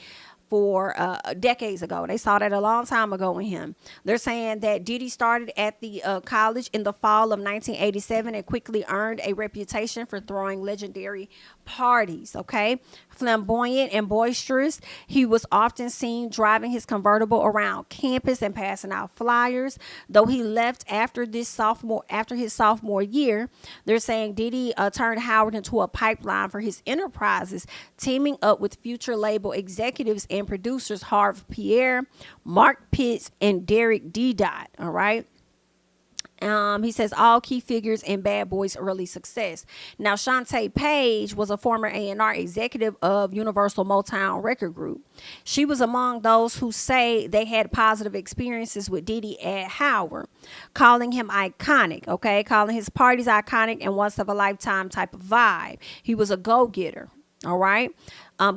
for decades ago. They saw that a long time ago in him. They're saying that Diddy started at the college in the fall of 1987 and quickly earned a reputation for throwing legendary parties. Okay, flamboyant and boisterous, he was often seen driving his convertible around campus and passing out flyers. Though he left after his sophomore year, they're saying Diddy turned Howard into a pipeline for his enterprises, teaming up with future label executives and producers Harv Pierre, Mark Pitts, and Derek D. Dot. All right. He says all key figures in Bad Boy's early success. Now, Shantae Page was a former A&R executive of Universal Motown Record Group. She was among those who say they had positive experiences with Diddy at Howard, calling him iconic, okay? Calling his parties iconic and once of a lifetime type of vibe. He was a go-getter. All right.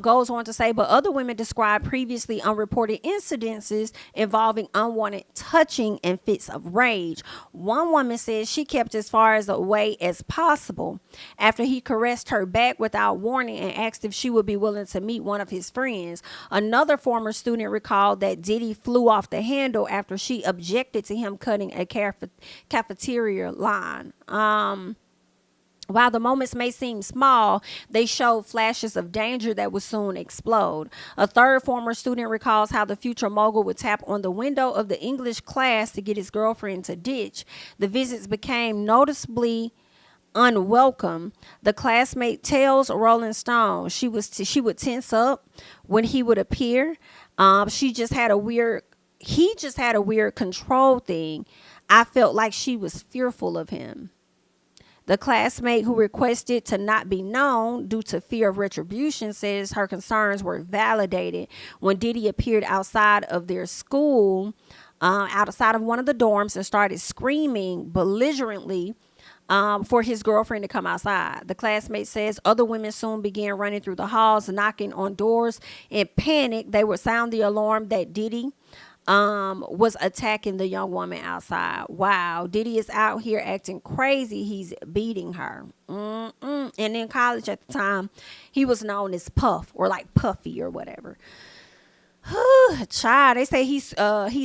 Goes on to say, but other women describe previously unreported incidences involving unwanted touching and fits of rage. One woman says she kept as far away as possible after he caressed her back without warning and asked if she would be willing to meet one of his friends. Another former student recalled that Diddy flew off the handle after she objected to him cutting a cafeteria line. While the moments may seem small, they show flashes of danger that would soon explode. A third former student recalls how the future mogul would tap on the window of the English class to get his girlfriend to ditch. The visits became noticeably unwelcome. The classmate tells Rolling Stone she would tense up when he would appear. He just had a weird control thing. I felt like she was fearful of him. The classmate who requested to not be known due to fear of retribution says her concerns were validated when Diddy appeared outside of their school, outside of one of the dorms, and started screaming belligerently for his girlfriend to come outside. The classmate says other women soon began running through the halls, knocking on doors. In panic, they would sound the alarm that Diddy was attacking the young woman outside. Wow, Diddy is out here acting crazy. He's beating her. And in college at the time, he was known as Puff or like Puffy or whatever. Child, they say he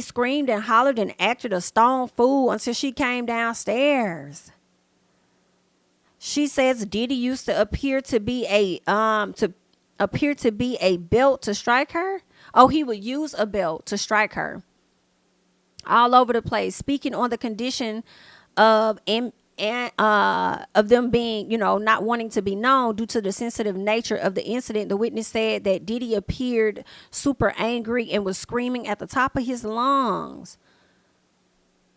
screamed and hollered and acted a stone fool until she came downstairs. She says Diddy used to appear to be a belt to strike her. Oh, he would use a belt to strike her all over the place, speaking on the condition of them being, not wanting to be known due to the sensitive nature of the incident. The witness said that Diddy appeared super angry and was screaming at the top of his lungs.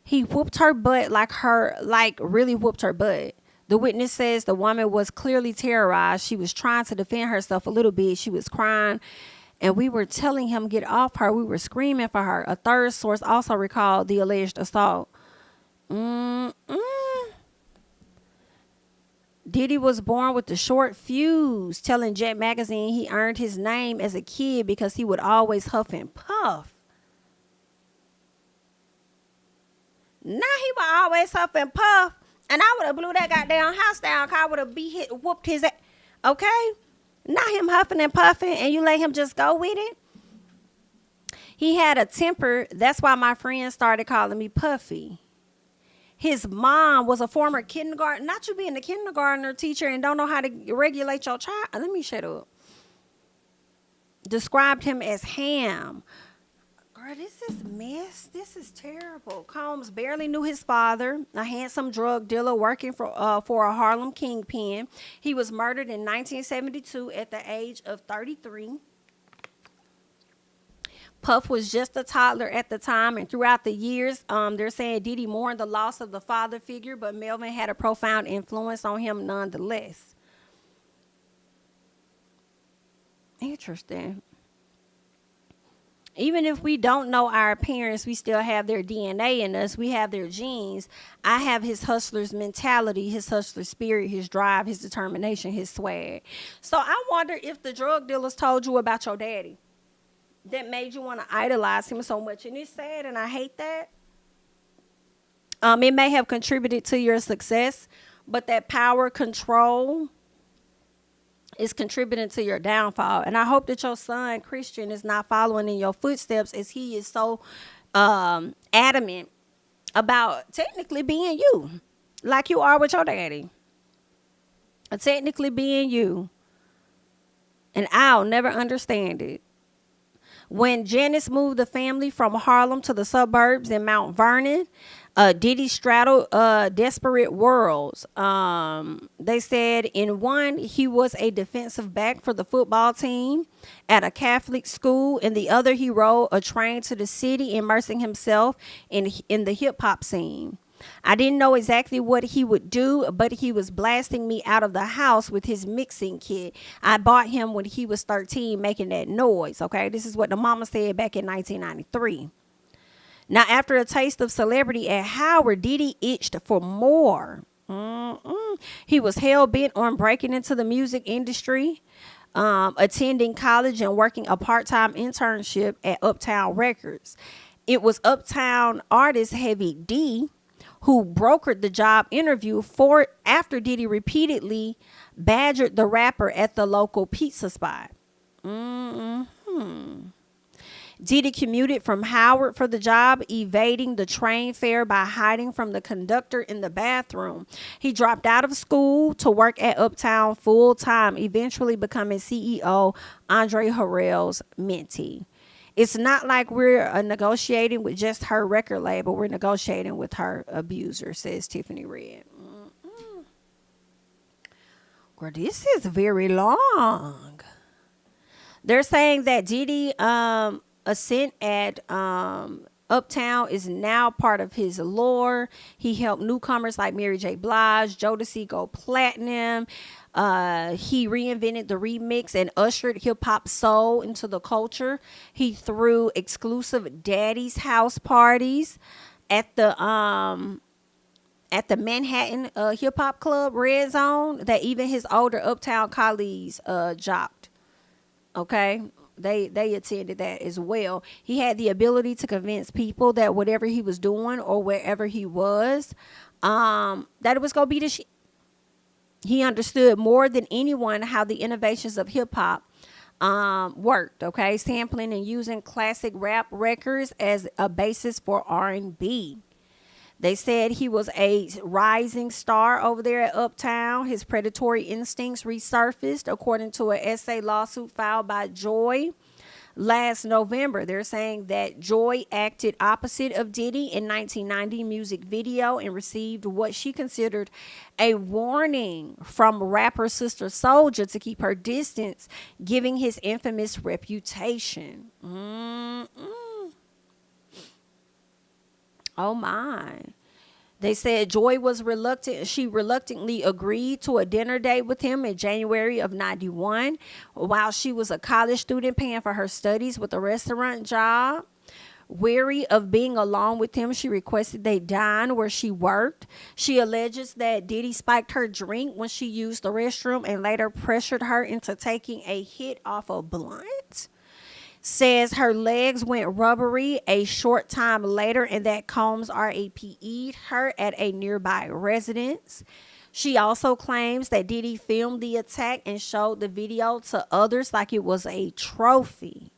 He whooped her butt really whooped her butt. The witness says the woman was clearly terrorized. She was trying to defend herself a little bit. She was crying. And we were telling him get off her. We were screaming for her. A third source also recalled the alleged assault. Diddy was born with the short fuse, telling Jet Magazine he earned his name as a kid because he would always huff and puff. Now he would always huff and puff. And I would have blew that goddamn house down. I would have whooped his ass. Okay? Not him huffing and puffing and you let him just go with it. He had a temper. That's why my friends started calling me Puffy. His mom was a former kindergarten. Not you being a kindergartner teacher and don't know how to regulate your child. Let me shut up. Described him as ham. Girl, this is mess. This is terrible. Combs barely knew his father, a handsome drug dealer working for a Harlem kingpin. He was murdered in 1972 at the age of 33. Puff was just a toddler at the time, and throughout the years, they're saying Diddy mourned the loss of the father figure, but Melvin had a profound influence on him nonetheless. Interesting. Even if we don't know our parents, we still have their DNA in us. We have their genes. I have his hustler's mentality, his hustler spirit, his drive, his determination, his swag. So I wonder if the drug dealers told you about your daddy that made you want to idolize him so much. And it's sad, and I hate that. It may have contributed to your success, but that power, control, is contributing to your downfall. And I hope that your son, Christian, is not following in your footsteps, as he is so adamant about technically being you, like you are with your daddy. Technically being you. And I'll never understand it. When Janice moved the family from Harlem to the suburbs in Mount Vernon, Diddy straddled desperate worlds. They said in one, he was a defensive back for the football team at a Catholic school. In the other, he rode a train to the city, immersing himself in the hip hop scene. I didn't know exactly what he would do, but he was blasting me out of the house with his mixing kit. I bought him when he was 13, making that noise. Okay, this is what the mama said back in 1993. Now, after a taste of celebrity at Howard, Diddy itched for more. He was hell-bent on breaking into the music industry, attending college and working a part-time internship at Uptown Records. It was Uptown artist Heavy D who brokered the job interview after Diddy repeatedly badgered the rapper at the local pizza spot. Diddy commuted from Howard for the job, evading the train fare by hiding from the conductor in the bathroom. He dropped out of school to work at Uptown full time, eventually becoming CEO Andre Harrell's mentee. It's not like we're negotiating with just her record label. We're negotiating with her abuser, says Tiffany Red. Well, this is very long. They're saying that Diddy ascent at Uptown is now part of his lore. He helped newcomers like Mary J. Blige, Jodeci go platinum. He reinvented the remix and ushered hip-hop soul into the culture. He threw exclusive daddy's house parties at the Manhattan hip-hop club Red Zone that even his older Uptown colleagues jocked. Okay? They attended that as well. He had the ability to convince people that whatever he was doing or wherever he was, that it was going to be the shit. He understood more than anyone how the innovations of hip hop worked. Okay, sampling and using classic rap records as a basis for R&B. They said he was a rising star over there at Uptown. His predatory instincts resurfaced, according to an essay lawsuit filed by Joy last November. They're saying that Joy acted opposite of Diddy in 1990 music video and received what she considered a warning from rapper Sister Soldier to keep her distance, giving his infamous reputation. Oh my. They said Joy was reluctant. She reluctantly agreed to a dinner date with him in January of 91 while she was a college student paying for her studies with a restaurant job. Weary of being alone with him, she requested they dine where she worked. She alleges that Diddy spiked her drink when she used the restroom and later pressured her into taking a hit off a blunt. Says her legs went rubbery a short time later and that Combs RAPE'd her at a nearby residence. She also claims that Diddy filmed the attack and showed the video to others like it was a trophy.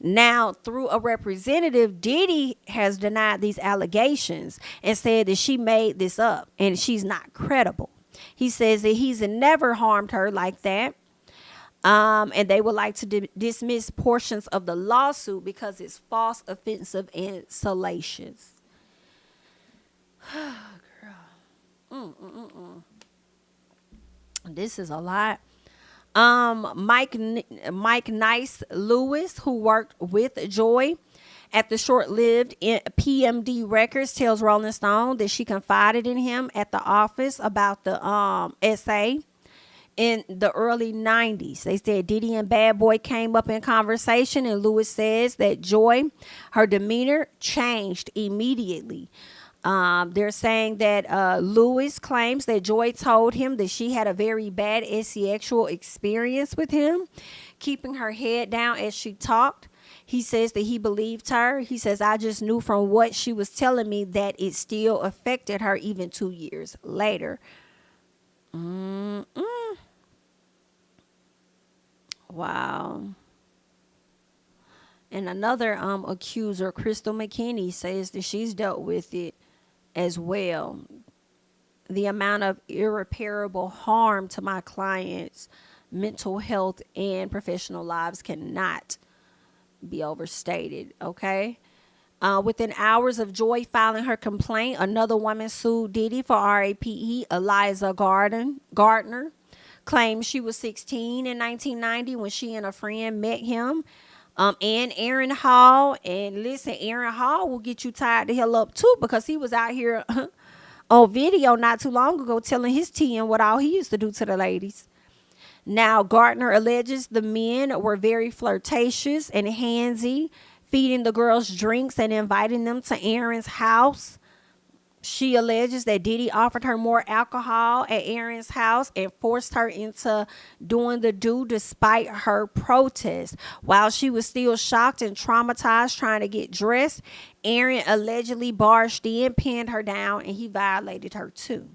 Now, through a representative, Diddy has denied these allegations and said that she made this up and she's not credible. He says that he's never harmed her like that. And they would like to dismiss portions of the lawsuit because it's false, offensive, and salacious. Girl. This is a lot. Mike Nice Lewis, who worked with Joy at the short-lived PMD Records, tells Rolling Stone that she confided in him at the office about the essay. In the early 90s, they said Diddy and Bad Boy came up in conversation, and Lewis says that Joy, her demeanor changed immediately. They're saying that Lewis claims that Joy told him that she had a very bad sexual experience with him, keeping her head down as she talked. He says that he believed her. He says, I just knew from what she was telling me that it still affected her even 2 years later. Wow. And another accuser, Crystal McKinney, says that she's dealt with it as well. The amount of irreparable harm to my clients' mental health and professional lives cannot be overstated. Okay. Within hours of Joy filing her complaint, another woman sued Diddy for RAPE. Eliza Gardner claimed she was 16 in 1990 when she and a friend met him. And Aaron Hall. And listen, Aaron Hall will get you tied the hell up too, because he was out here on video not too long ago telling his tea and what all he used to do to the ladies. Now, Gardner alleges the men were very flirtatious and handsy, feeding the girls drinks and inviting them to Aaron's house. She alleges that Diddy offered her more alcohol at Aaron's house and forced her into doing the do despite her protest. While she was still shocked and traumatized trying to get dressed, Aaron allegedly barged in, pinned her down, and he violated her too.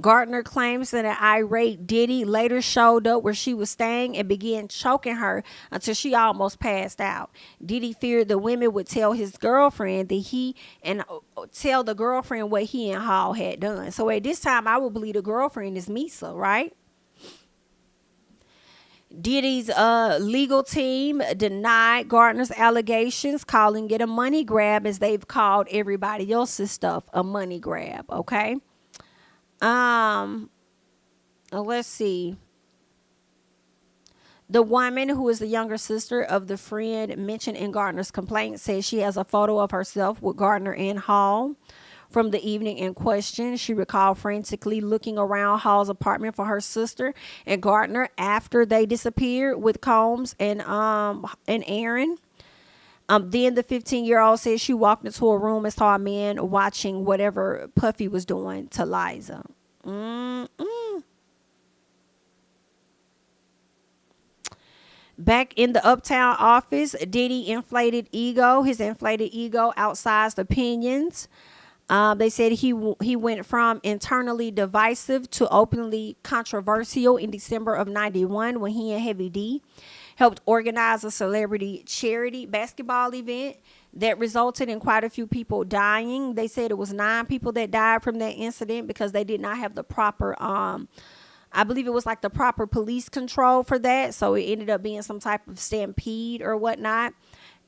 Gardner claims that an irate Diddy later showed up where she was staying and began choking her until she almost passed out. Diddy feared the women would tell his girlfriend tell the girlfriend what he and Hall had done. So at this time, I would believe the girlfriend is Misa, right? Diddy's legal team denied Gardner's allegations, calling it a money grab, as they've called everybody else's stuff a money grab. Okay. Let's see. The woman, who is the younger sister of the friend mentioned in Gardner's complaint, says she has a photo of herself with Gardner and Hall from the evening in question. She recalled frantically looking around Hall's apartment for her sister and Gardner after they disappeared with Combs and Aaron. Then the 15-year-old says she walked into a room and saw a man watching whatever Puffy was doing to Liza. Back in the Uptown office, Diddy his inflated ego outsized opinions. They said he went from internally divisive to openly controversial in December of 91 when he and Heavy D helped organize a celebrity charity basketball event that resulted in quite a few people dying. They said it was 9 people that died from that incident because they did not have the proper, I believe it was like the proper police control for that. So it ended up being some type of stampede or whatnot.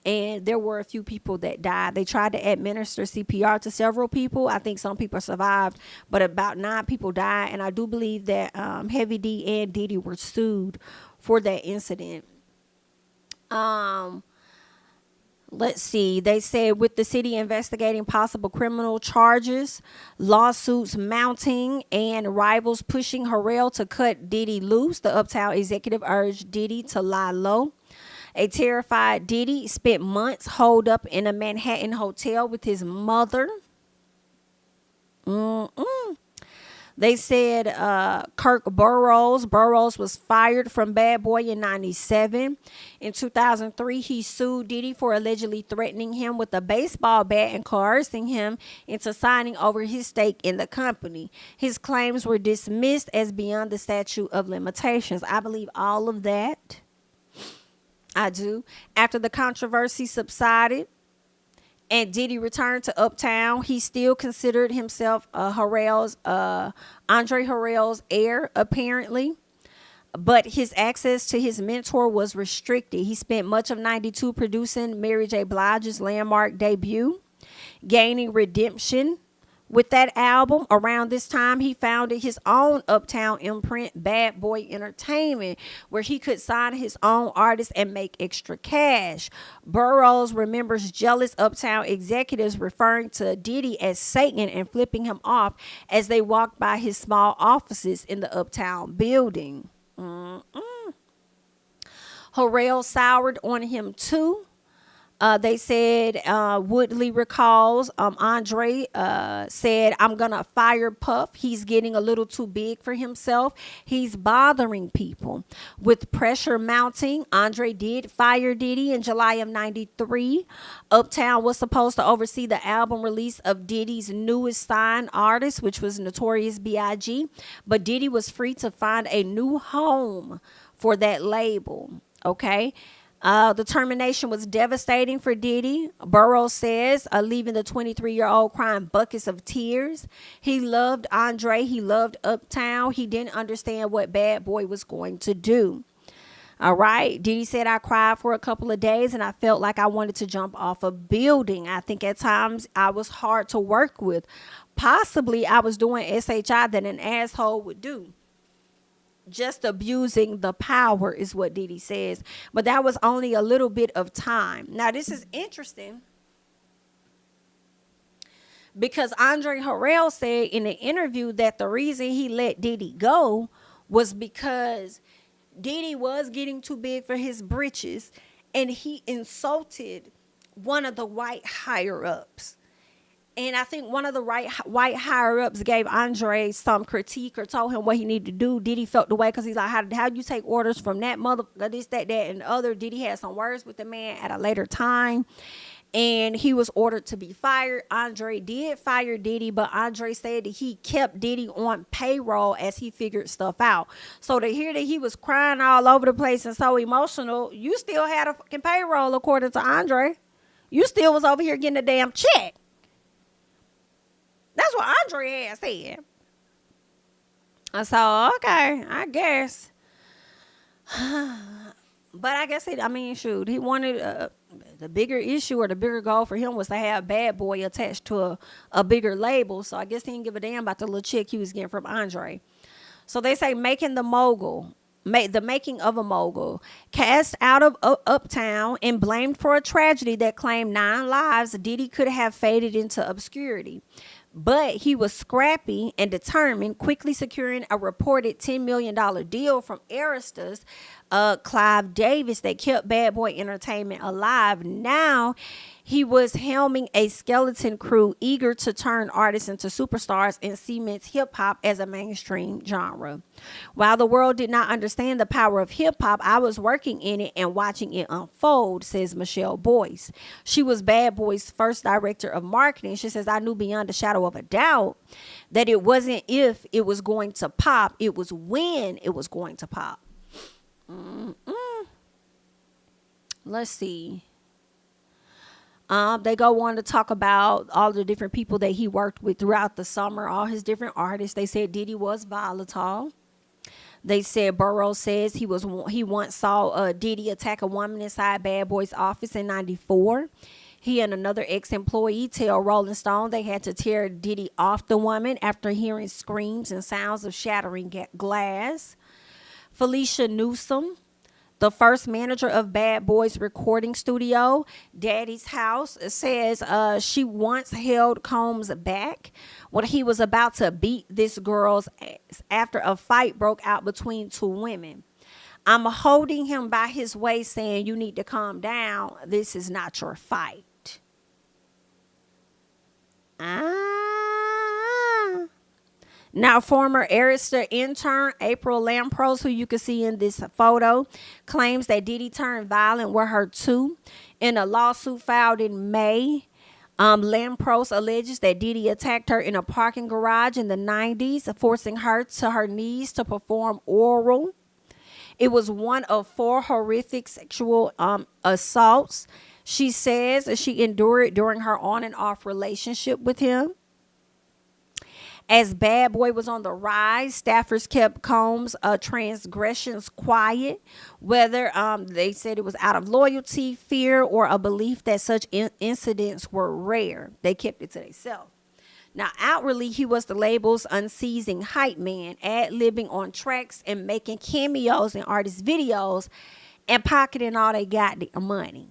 And there were a few people that died. They tried to administer CPR to several people. I think some people survived, but about 9 people died. And I do believe that Heavy D and Diddy were sued for that incident. Let's see. They said with the city investigating possible criminal charges, lawsuits mounting, and rivals pushing Harrell to cut Diddy loose, the Uptown executive urged Diddy to lie low. A terrified Diddy spent months holed up in a Manhattan hotel with his mother. They said Kirk Burroughs was fired from Bad Boy in 97. In 2003, he sued Diddy for allegedly threatening him with a baseball bat and coercing him into signing over his stake in the company. His claims were dismissed as beyond the statute of limitations. I believe all of that. I do. After the controversy subsided and Diddy returned to Uptown, he still considered himself Andre Harrell's heir, apparently. But his access to his mentor was restricted. He spent much of 92 producing Mary J. Blige's landmark debut, gaining redemption with that album. Around this time, he founded his own Uptown imprint, Bad Boy Entertainment, where he could sign his own artists and make extra cash. Burroughs remembers jealous Uptown executives referring to Diddy as Satan and flipping him off as they walked by his small offices in the Uptown building. Harrell soured on him too. They said, Woodley recalls, Andre said, I'm going to fire Puff. He's getting a little too big for himself. He's bothering people. With pressure mounting, Andre did fire Diddy in July of 93. Uptown was supposed to oversee the album release of Diddy's newest signed artist, which was Notorious B.I.G. But Diddy was free to find a new home for that label. Okay. The termination was devastating for Diddy. Burroughs says, leaving the 23-year-old crying buckets of tears. He loved Andre. He loved Uptown. He didn't understand what Bad Boy was going to do. All right. Diddy said, I cried for a couple of days and I felt like I wanted to jump off a building. I think at times I was hard to work with. Possibly I was doing SHI that an asshole would do. Just abusing the power is what Diddy says. But that was only a little bit of time. Now, this is interesting because Andre Harrell said in an interview that the reason he let Diddy go was because Diddy was getting too big for his britches and he insulted one of the white higher-ups. And I think one of the white higher-ups gave Andre some critique or told him what he needed to do. Diddy felt the way because he's like, how do you take orders from that mother, this, that, and the other? Diddy had some words with the man at a later time. And he was ordered to be fired. Andre did fire Diddy, but Andre said that he kept Diddy on payroll as he figured stuff out. So to hear that he was crying all over the place and so emotional, you still had a fucking payroll according to Andre. You still was over here getting a damn check. That's what Andre had said. So, okay, I guess. But I guess, shoot, he wanted the bigger issue or the bigger goal for him was to have Bad Boy attached to a bigger label. So I guess he didn't give a damn about the little chick he was getting from Andre. So they say the making of a mogul, cast out of Uptown and blamed for a tragedy that claimed 9 lives, Diddy could have faded into obscurity. But he was scrappy and determined, quickly securing a reported $10 million deal from Aristas, Clive Davis, that kept Bad Boy Entertainment alive. Now he was helming a skeleton crew eager to turn artists into superstars and cement hip-hop as a mainstream genre. While the world did not understand the power of hip-hop, I was working in it and watching it unfold, says Michelle Boyce. She was Bad Boy's first director of marketing. She says, I knew beyond a shadow of a doubt that it wasn't if it was going to pop, it was when it was going to pop. Let's see. They go on to talk about all the different people that he worked with throughout the summer, all his different artists. They said Diddy was volatile. They said Burroughs says he once saw Diddy attack a woman inside Bad Boy's office in 94. He and another ex-employee tell Rolling Stone they had to tear Diddy off the woman after hearing screams and sounds of shattering glass. Felicia Newsom, the first manager of Bad Boy's recording studio, Daddy's House, says she once held Combs back when he was about to beat this girl's ass after a fight broke out between 2 women. I'm holding him by his waist saying, you need to calm down. This is not your fight. Now, former Arista intern April Lampros, who you can see in this photo, claims that Diddy turned violent with her too. In a lawsuit filed in May, Lampros alleges that Diddy attacked her in a parking garage in the 90s, forcing her to her knees to perform oral. It was one of 4 horrific sexual assaults she says she endured during her on and off relationship with him. As Bad Boy was on the rise, staffers kept Combs' transgressions quiet, whether they said it was out of loyalty, fear, or a belief that such incidents were rare. They kept it to themselves. Now, outwardly, he was the label's unceasing hype man, ad-libbing on tracks and making cameos in artist videos and pocketing all they goddamn money.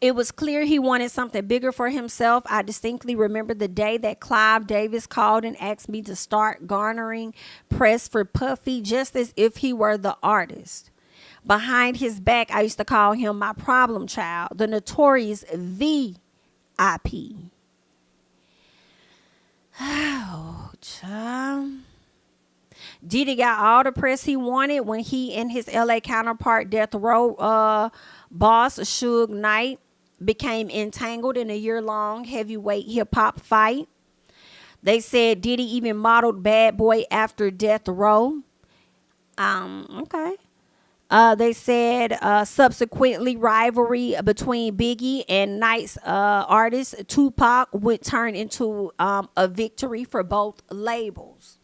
It was clear he wanted something bigger for himself. I distinctly remember the day that Clive Davis called and asked me to start garnering press for Puffy, just as if he were the artist. Behind his back, I used to call him my problem child, the notorious VIP. Oh, child. Diddy got all the press he wanted when he and his LA counterpart, Death Row boss Suge Knight, became entangled in a year-long heavyweight hip-hop fight. They said Diddy even modeled Bad Boy after Death Row. Okay. They said subsequently rivalry between Biggie and Knight's artist Tupac would turn into a victory for both labels.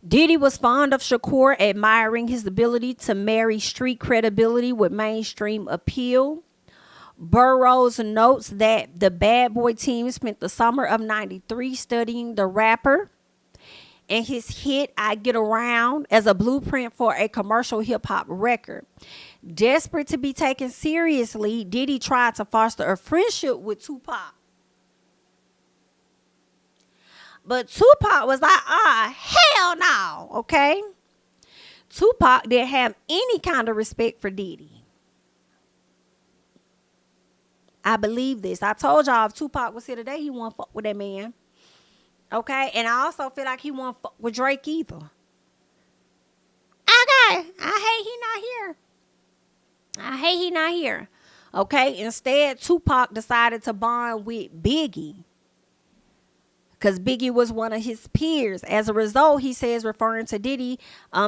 Diddy was fond of Shakur, admiring his ability to marry street credibility with mainstream appeal. Burroughs notes that the Bad Boy team spent the summer of '93 studying the rapper and his hit I Get Around as a blueprint for a commercial hip-hop record. Desperate to be taken seriously, Diddy tried to foster a friendship with Tupac. But Tupac was like, hell no, okay? Tupac didn't have any kind of respect for Diddy. I believe this. I told y'all if Tupac was here today, he wouldn't fuck with that man. Okay? And I also feel like he won't fuck with Drake either. Okay. I hate he not here. Okay? Instead, Tupac decided to bond with Biggie, because Biggie was one of his peers. As a result, he says, referring to Diddy,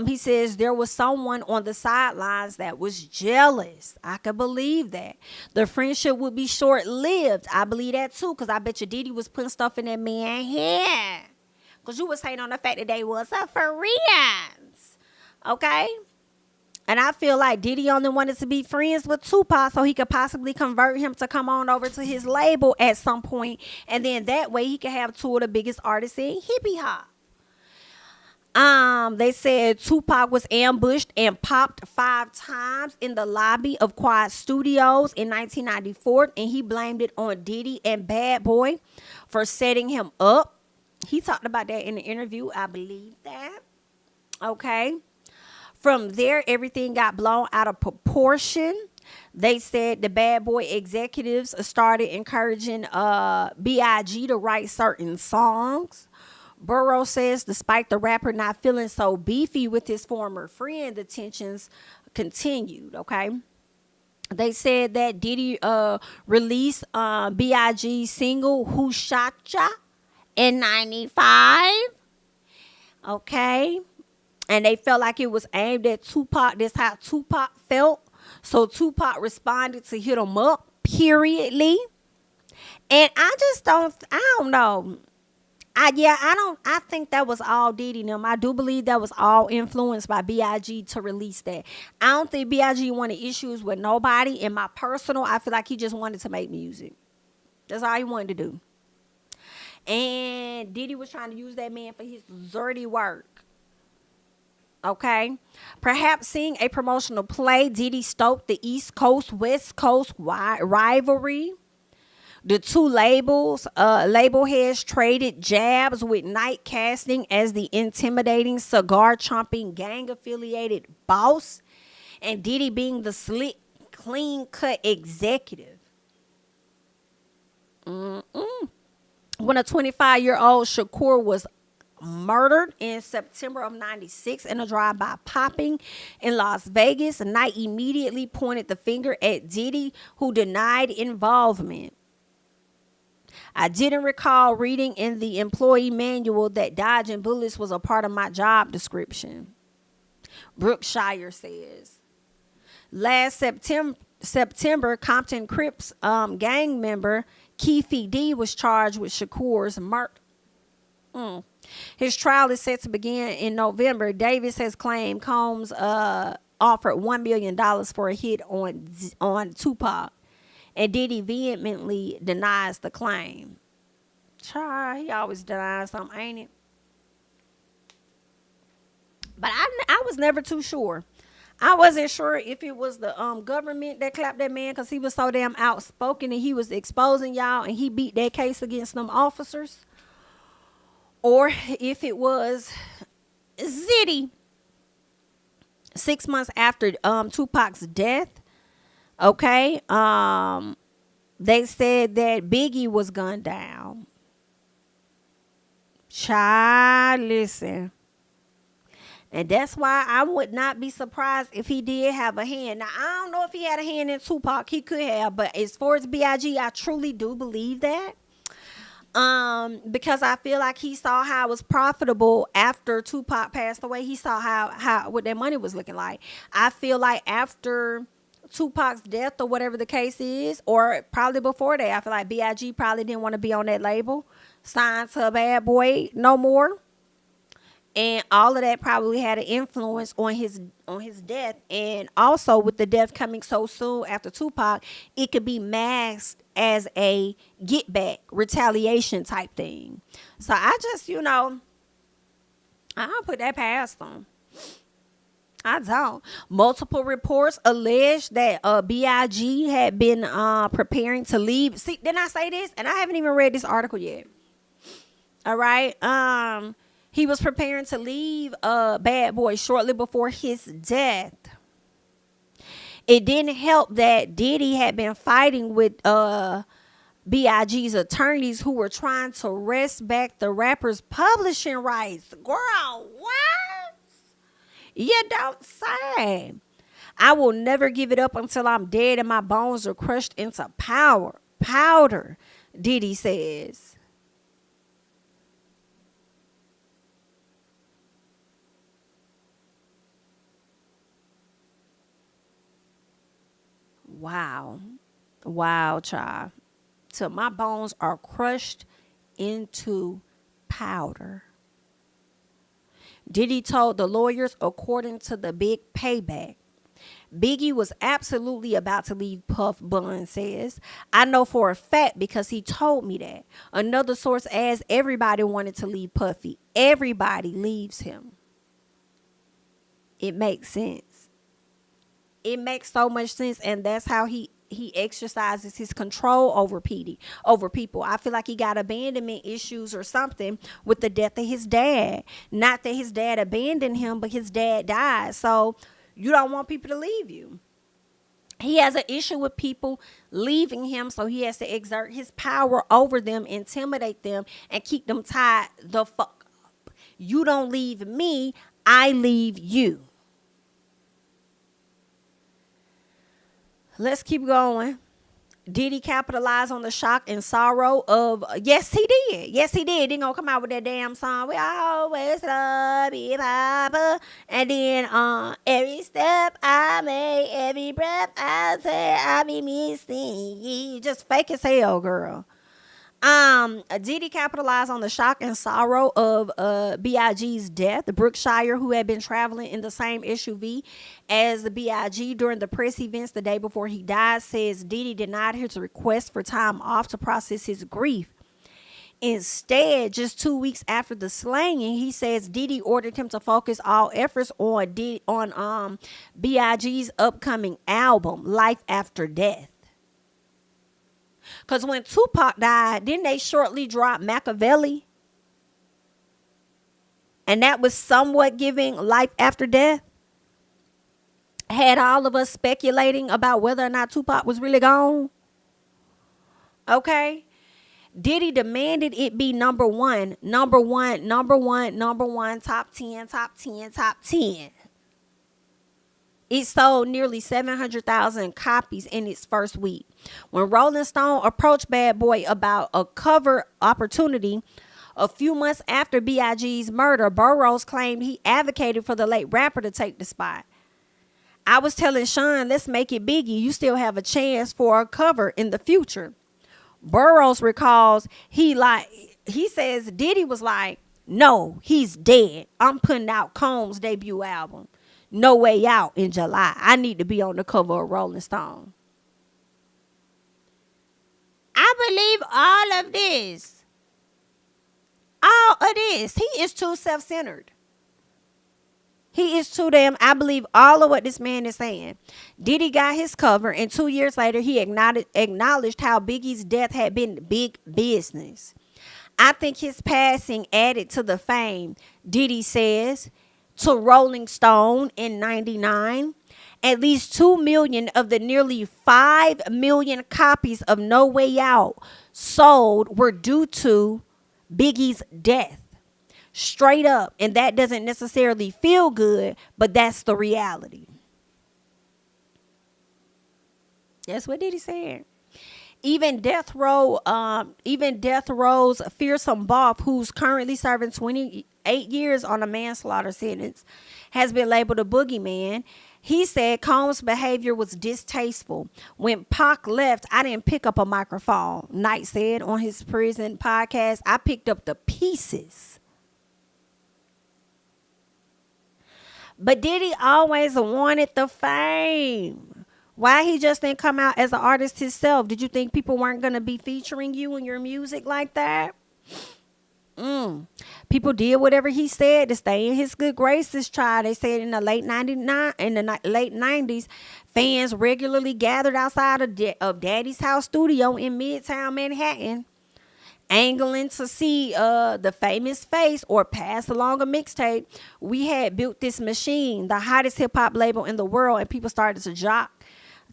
he says there was someone on the sidelines that was jealous. I could believe that. The friendship would be short-lived. I believe that too, because I bet you Diddy was putting stuff in that man's head. Because you was hating on the fact that they was friends. Okay? And I feel like Diddy only wanted to be friends with Tupac so he could possibly convert him to come on over to his label at some point. And then that way he could have two of the biggest artists in hippie hop. They said Tupac was ambushed and popped 5 times in the lobby of Quad Studios in 1994. And he blamed it on Diddy and Bad Boy for setting him up. He talked about that in the interview. I believe that. Okay. From there, everything got blown out of proportion. They said the Bad Boy executives started encouraging B.I.G. to write certain songs. Burroughs says despite the rapper not feeling so beefy with his former friend, the tensions continued, okay? They said that Diddy released B.I.G's single, Who Shot Ya, in 95, okay? And they felt like it was aimed at Tupac. That's how Tupac felt. So Tupac responded to hit him up, periodly. And I don't know. I think that was all Diddy and them. I do believe that was all influenced by B.I.G. to release that. I don't think B.I.G. wanted issues with nobody. In my personal, I feel like he just wanted to make music. That's all he wanted to do. And Diddy was trying to use that man for his dirty work. Okay, perhaps seeing a promotional play, Diddy stoked the East Coast, West Coast rivalry. The two label heads traded jabs with Knight casting as the intimidating cigar-chomping gang-affiliated boss, and Diddy being the slick, clean-cut executive. When a 25-year-old Shakur was murdered in September of '96 in a drive-by popping in Las Vegas, Knight immediately pointed the finger at Diddy, who denied involvement. I didn't recall reading in the employee manual that dodging bullets was a part of my job description. Brookshire says. Last September, Compton Crips gang member Keefe D was charged with Shakur's murder. His trial is set to begin in November. Davis has claimed Combs offered $1 million for a hit on Tupac, and Diddy vehemently denies the claim. He always denies something, ain't it? But I was never too sure. I wasn't sure if it was the government that clapped that man because he was so damn outspoken and he was exposing y'all and he beat that case against them officers. Or if it was Diddy. 6 months after Tupac's death, okay, they said that Biggie was gunned down. Child, listen. And that's why I would not be surprised if he did have a hand. Now, I don't know if he had a hand in Tupac. He could have. But as far as B.I.G., I truly do believe that. Because I feel like he saw how it was profitable after Tupac passed away. He saw how what their money was looking like. I feel like after Tupac's death or whatever the case is, or probably before that, I feel like B.I.G. probably didn't want to be on that label, signed to a bad boy no more. And all of that probably had an influence on his death. And also with the death coming so soon after Tupac, it could be masked as a get back retaliation type thing. So I just, I don't put that past them. I don't. Multiple reports allege that B.I.G. had been preparing to leave. See, didn't I say this? And I haven't even read this article yet. All right. He was preparing to leave Bad Boy shortly before his death. It didn't help that Diddy had been fighting with B.I.G.'s attorneys who were trying to wrest back the rapper's publishing rights. Girl, what? You don't say. I will never give it up until I'm dead and my bones are crushed into powder, Diddy says. Wow, child. Till my bones are crushed into powder. Diddy told the lawyers, according to the Big Payback, Biggie was absolutely about to leave Puff, Bun says. I know for a fact because he told me that. Another source adds everybody wanted to leave Puffy. Everybody leaves him. It makes sense. It makes so much sense, and that's how he exercises his control over people. I feel like he got abandonment issues or something with the death of his dad. Not that his dad abandoned him, but his dad died. So you don't want people to leave you. He has an issue with people leaving him, so he has to exert his power over them, intimidate them, and keep them tied the fuck up. You don't leave me, I leave you. Let's keep going. Diddy capitalized on the shock and sorrow of, yes, he did. Yes, he did. Didn't gonna come out with that damn song. We always love you, Papa. And then, every step I make, every breath I take, I be missing you. Just fake as hell, girl. Diddy capitalized on the shock and sorrow of B.I.G.'s death. The Brookshire, who had been traveling in the same SUV as the B.I.G. during the press events the day before he died, says Diddy denied his request for time off to process his grief. Instead, just 2 weeks after the slaying, he says Diddy ordered him to focus all efforts on B.I.G.'s upcoming album, Life After Death. Because when Tupac died, didn't they shortly drop Machiavelli? And that was somewhat giving Life After Death. Had all of us speculating about whether or not Tupac was really gone. Okay. Diddy demanded it be number one, top 10. It sold nearly 700,000 copies in its first week. When Rolling Stone approached Bad Boy about a cover opportunity a few months after B.I.G.'s murder, Burroughs claimed he advocated for the late rapper to take the spot. I was telling Sean, let's make it Biggie. You still have a chance for a cover in the future. Burroughs recalls he says Diddy was like, no, he's dead. I'm putting out Combs' debut album, No Way Out, in July. I need to be on the cover of Rolling Stone. I believe all of this. He is too self-centered. He is too damn. I believe all of what this man is saying. Diddy got his cover, and 2 years later, he acknowledged how Biggie's death had been big business. I think his passing added to the fame, Diddy says. to Rolling Stone in 99. At least 2 million of the nearly 5 million copies of No Way Out sold were due to Biggie's death. Straight up. And that doesn't necessarily feel good, but that's the reality. That's what Diddy said. Even Death Row's fearsome boss, who's currently serving 28 years on a manslaughter sentence, has been labeled a boogeyman. He said Combs' behavior was distasteful. When Pac left, I didn't pick up a microphone, Knight said on his prison podcast. I picked up the pieces. But Diddy always wanted the fame. Why he just didn't come out as an artist himself? Did you think people weren't going to be featuring you and your music like that? People did whatever he said to stay in his good graces. They said in the late 90s, fans regularly gathered outside of Daddy's house studio in Midtown Manhattan, angling to see the famous face or pass along a mixtape. We had built this machine, the hottest hip-hop label in the world, and people started to jock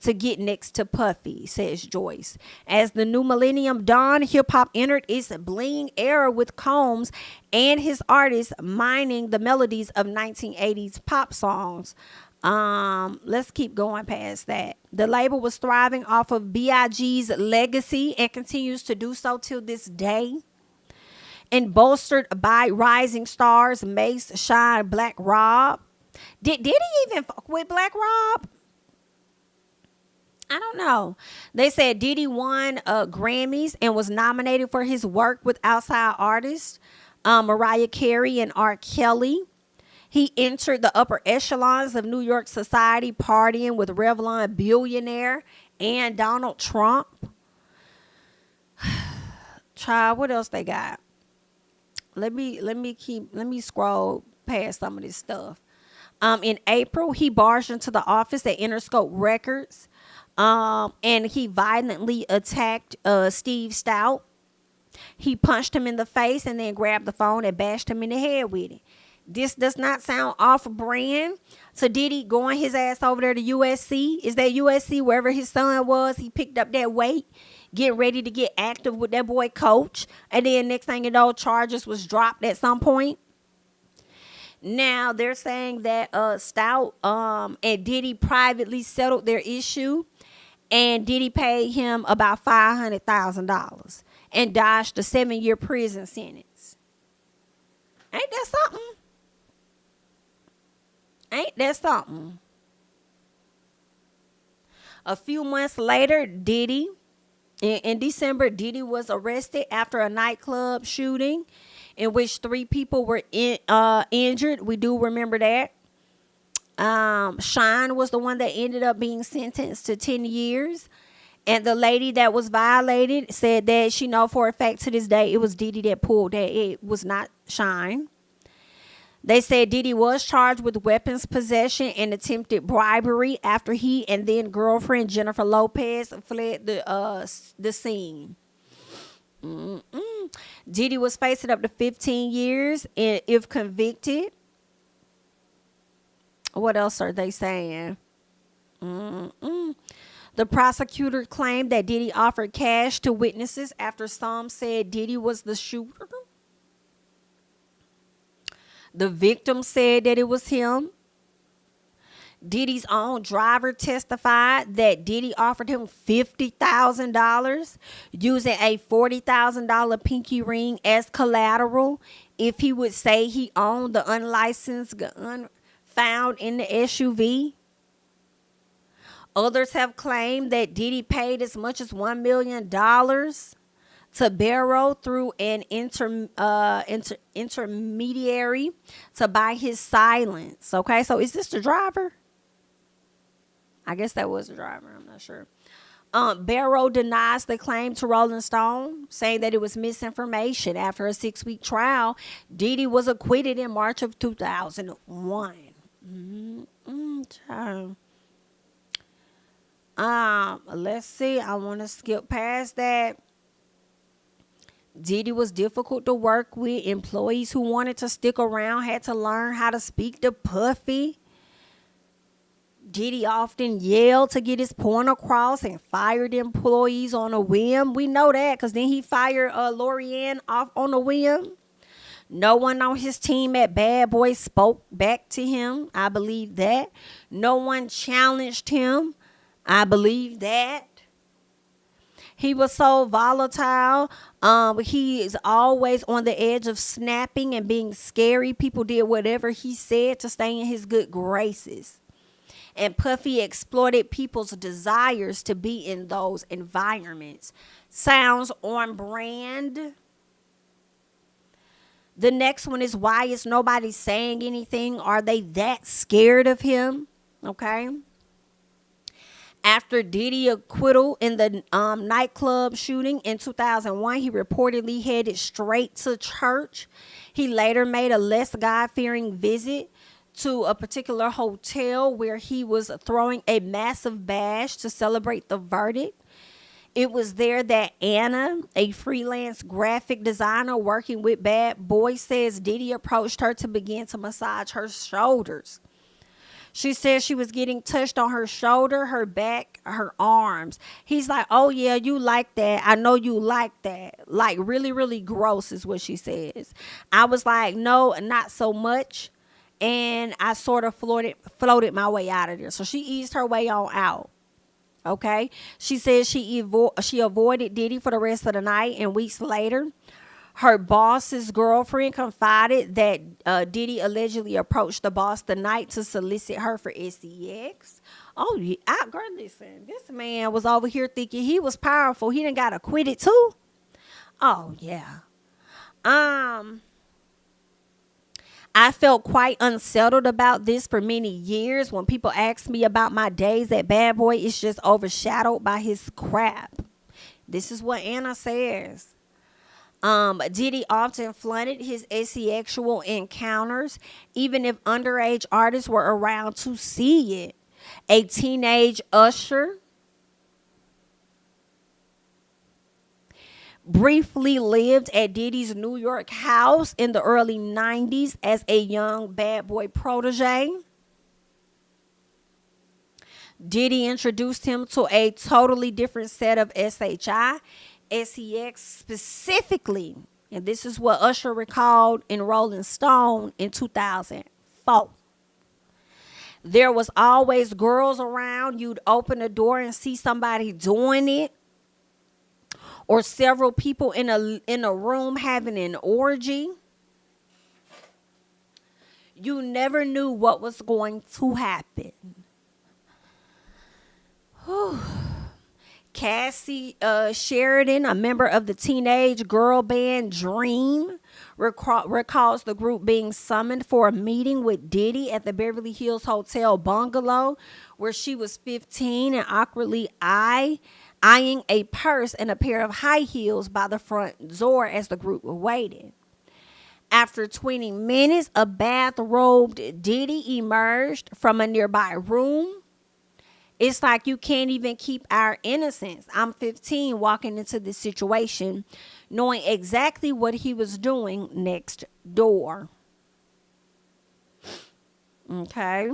to get next to Puffy, says Joyce. As the new millennium dawned, hip-hop entered its bling era with Combs and his artists mining the melodies of 1980s pop songs. Let's keep going past that. The label was thriving off of B.I.G.'s legacy and continues to do so till this day. And bolstered by rising stars Mace, Shine, Black Rob. Did he even fuck with Black Rob? I don't know. They said Diddy won Grammys and was nominated for his work with outside artists, Mariah Carey and R. Kelly. He entered the upper echelons of New York society, partying with Revlon billionaire and Donald Trump. Child, what else they got? Let me scroll past some of this stuff. In April, he barged into the office at Interscope Records. And he violently attacked Steve Stout. He punched him in the face and then grabbed the phone and bashed him in the head with it. This does not sound off brand. So Diddy going his ass over there to USC. Is that USC wherever his son was? He picked up that weight, getting ready to get active with that boy coach. And then next thing you know, charges was dropped at some point. Now they're saying that Stout and Diddy privately settled their issue. And Diddy paid him about $500,000 and dodged a 7-year prison sentence. Ain't that something? Ain't that something? A few months later, Diddy, in December, Diddy was arrested after a nightclub shooting in which 3 people were injured. We do remember that. Shine was the one that ended up being sentenced to 10 years. And the lady that was violated said that she know for a fact to this day it was Diddy that pulled that. It was not Shine. They said Diddy was charged with weapons possession and attempted bribery after he and then girlfriend Jennifer Lopez fled the scene. Diddy was facing up to 15 years if convicted. What else are they saying? The prosecutor claimed that Diddy offered cash to witnesses after some said Diddy was the shooter. The victim said that it was him. Diddy's own driver testified that Diddy offered him $50,000 using a $40,000 pinky ring as collateral if he would say he owned the unlicensed gun found in the SUV. Others have claimed that Diddy paid as much as $1 million to Barrow through an intermediary to buy his silence. Okay, so is this the driver? I guess that was the driver. I'm not sure. Barrow denies the claim to Rolling Stone, saying that it was misinformation. After a 6-week trial, Diddy was acquitted in March of 2001. Let's see. I want to skip past that. Diddy was difficult to work with. Employees who wanted to stick around had to learn how to speak to Puffy. Diddy often yelled to get his point across and fired employees on a whim. We know that because then he fired Lorianne off on a whim. No one on his team at Bad Boy spoke back to him. I believe that. No one challenged him. I believe that. He was so volatile. He is always on the edge of snapping and being scary. People did whatever he said to stay in his good graces. And Puffy exploited people's desires to be in those environments. Sounds on brand. The next one is, why is nobody saying anything? Are they that scared of him? Okay. After Diddy acquittal in the nightclub shooting in 2001, he reportedly headed straight to church. He later made a less God-fearing visit to a particular hotel where he was throwing a massive bash to celebrate the verdict. It was there that Anna, a freelance graphic designer working with Bad Boy, says Diddy approached her to begin to massage her shoulders. She said she was getting touched on her shoulder, her back, her arms. He's like, oh yeah, you like that. I know you like that. Like really, really gross is what she says. I was like, no, not so much. And I sort of floated my way out of there. So she eased her way on out. Okay. She said she avoided Diddy for the rest of the night. And weeks later, her boss's girlfriend confided that Diddy allegedly approached the boss the night to solicit her for sex. Oh, yeah. Girl, listen, this man was over here thinking he was powerful. He done got acquitted too. Oh, yeah. I felt quite unsettled about this for many years. When people ask me about my days at Bad Boy, it's just overshadowed by his crap. This is what Anna says. Diddy often flaunted his asexual encounters, even if underage artists were around to see it. A teenage usher briefly lived at Diddy's New York house in the early 90s as a young Bad Boy protege. Diddy introduced him to a totally different set of sex specifically, and this is what Usher recalled in Rolling Stone in 2004. There was always girls around. You'd open the door and see somebody doing it, or several people in a room having an orgy. You never knew what was going to happen. Whew. Cassie Sheridan, a member of the teenage girl band Dream, recalls the group being summoned for a meeting with Diddy at the Beverly Hills Hotel bungalow, where she was 15 and awkwardly eyeing a purse and a pair of high heels by the front door as the group waited. After 20 minutes, a bathrobed Diddy emerged from a nearby room. It's like you can't even keep our innocence. I'm 15 walking into this situation, knowing exactly what he was doing next door. Okay.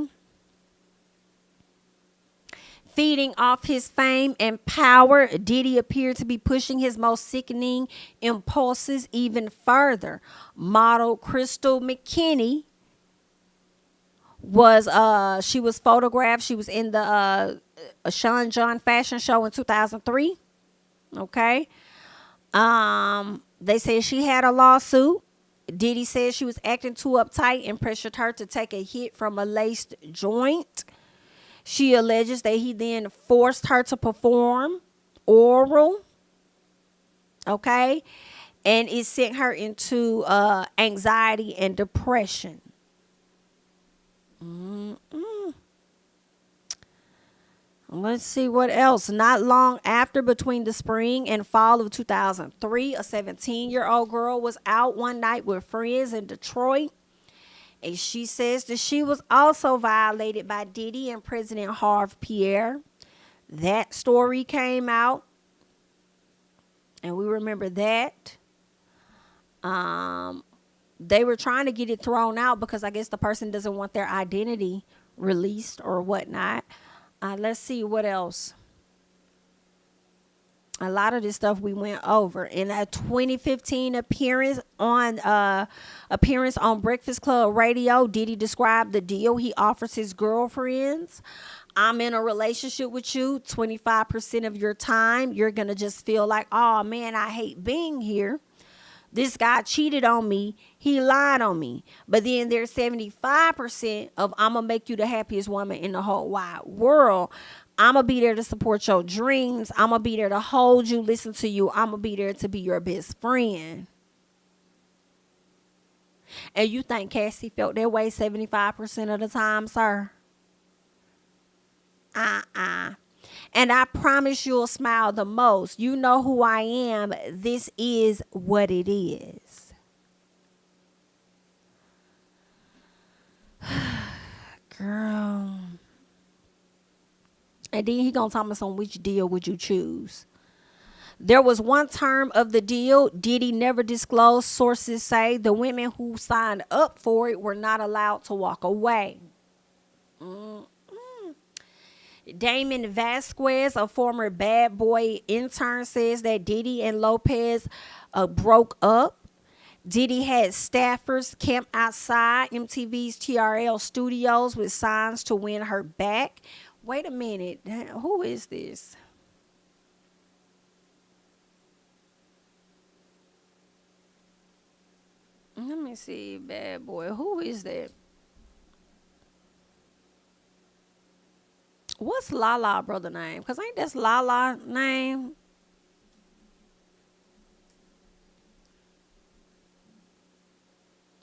Feeding off his fame and power, Diddy appeared to be pushing his most sickening impulses even further. Model Crystal McKinney she was photographed. She was in the Sean John fashion show in 2003. Okay. They said she had a lawsuit. Diddy said she was acting too uptight and pressured her to take a hit from a laced joint. She alleges that he then forced her to perform oral. Okay. And it sent her into anxiety and depression. Let's see what else. Not long after, between the spring and fall of 2003, a 17-year-old girl was out one night with friends in Detroit. And she says that she was also violated by Diddy and President Harve Pierre. That story came out, and we remember that. They were trying to get it thrown out because I guess the person doesn't want their identity released or whatnot. Let's see what else. A lot of this stuff we went over. In a 2015 appearance on Breakfast Club Radio, Diddy described the deal he offers his girlfriends. I'm in a relationship with you. 25% of your time, you're going to just feel like, oh man, I hate being here. This guy cheated on me. He lied on me. But then there's 75% of I'm going to make you the happiest woman in the whole wide world. I'm going to be there to support your dreams. I'm going to be there to hold you, listen to you. I'm going to be there to be your best friend. And you think Cassie felt that way 75% of the time, sir? And I promise you'll smile the most. You know who I am. This is what it is. Girl. And then he gonna tell me on which deal would you choose. There was one term of the deal Diddy never disclosed. Sources say the women who signed up for it were not allowed to walk away. Damon Vasquez, a former Bad Boy intern, says that Diddy and Lopez broke up. Diddy had staffers camp outside MTV's TRL studios with signs to win her back. Wait a minute. Who is this? Let me see. Bad Boy. Who is that? What's Lala brother name? Because ain't that's Lala name?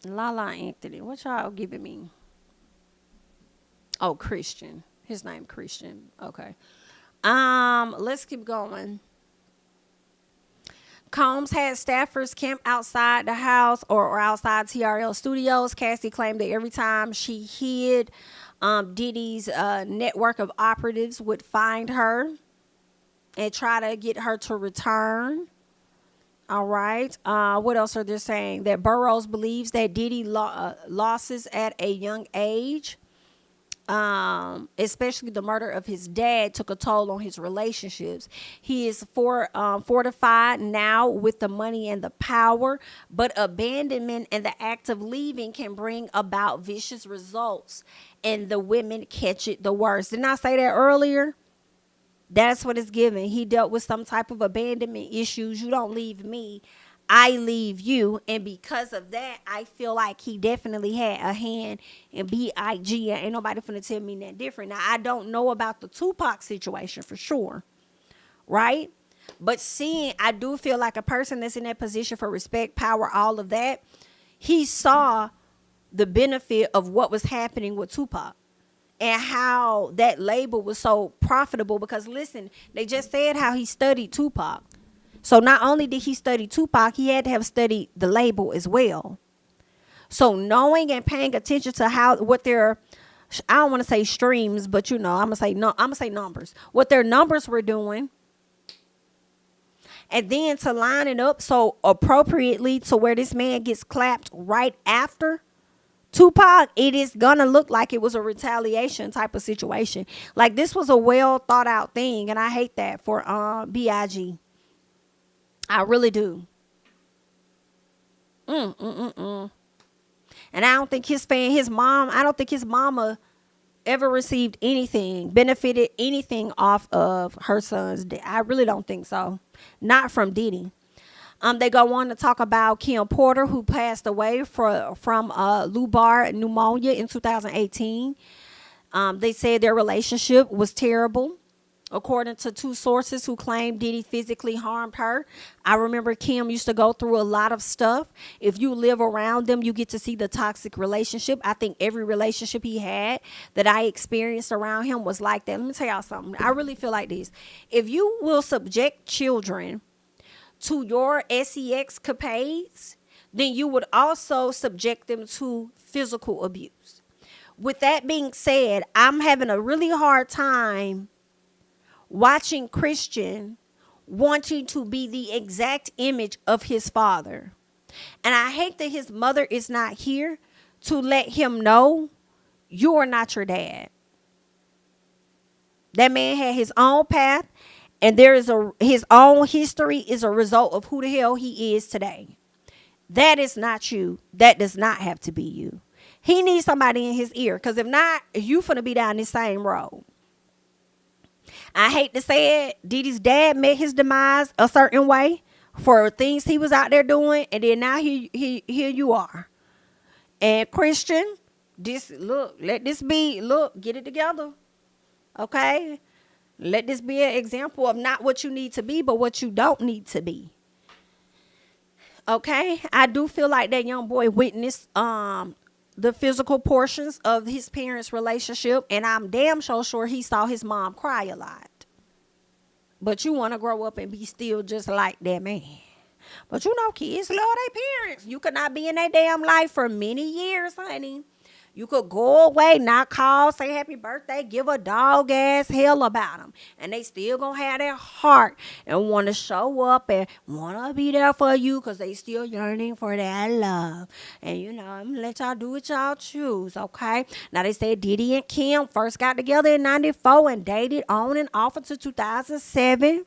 Lala Anthony. What y'all giving me? Oh, Christian. His name Christian. Okay. Let's keep going. Combs had staffers camp outside the house or outside TRL studios. Cassie claimed that every time she hid, Diddy's network of operatives would find her and try to get her to return. All right. What else are they saying? That Burroughs believes that Diddy losses at a young age, especially the murder of his dad, took a toll on his relationships. He is fortified now with the money and the power, but abandonment and the act of leaving can bring about vicious results, and the women catch it the worst. Didn't I say that earlier? That's what it's given. He dealt with some type of abandonment issues. You don't leave me, I leave you. And because of that, I feel like he definitely had a hand in B.I.G. Ain't nobody finna tell me that different. Now, I don't know about the Tupac situation for sure, right? But I do feel like a person that's in that position for respect, power, all of that, he saw the benefit of what was happening with Tupac and how that label was so profitable. Because listen, they just said how he studied Tupac. So not only did he study Tupac, he had to have studied the label as well. So knowing and paying attention to what their, I don't want to say streams, but I'm gonna say numbers. What their numbers were doing, and then to line it up so appropriately to where this man gets clapped right after Tupac, it is gonna look like it was a retaliation type of situation. Like this was a well thought out thing, and I hate that for B.I.G. I really do. And I don't think I don't think his mama ever received anything, benefited anything off of her son's death. I really don't think so. Not from Diddy. They go on to talk about Kim Porter, who passed away from lobar pneumonia in 2018. They said their relationship was terrible, according to two sources who claimed Diddy physically harmed her. I remember Kim used to go through a lot of stuff. If you live around them, you get to see the toxic relationship. I think every relationship he had that I experienced around him was like that. Let me tell y'all something. I really feel like this. If you will subject children to your sex capades, then you would also subject them to physical abuse. With that being said, I'm having a really hard time watching Christian wanting to be the exact image of his father. And I hate that his mother is not here to let him know you are not your dad. That man had his own path, and his own history is a result of who the hell he is today. That is not you. That does not have to be you. He needs somebody in his ear, because if not, you finna be down this same road. I hate to say it, Diddy's dad met his demise a certain way for things he was out there doing, and then now here you are. And Christian, get it together. Okay? Let this be an example of not what you need to be, but what you don't need to be. Okay? I do feel like that young boy witnessed the physical portions of his parents' relationship, and I'm damn sure he saw his mom cry a lot. But you want to grow up and be still just like that man. But you know, kids love their parents. You could not be in their damn life for many years, honey. You could go away, not call, say happy birthday, give a dog ass hell about them. And they still gonna have their heart and want to show up and want to be there for you because they still yearning for that love. And you know, I'm gonna let y'all do what y'all choose, okay? Now they say Diddy and Kim first got together in 94 and dated on and off until 2007.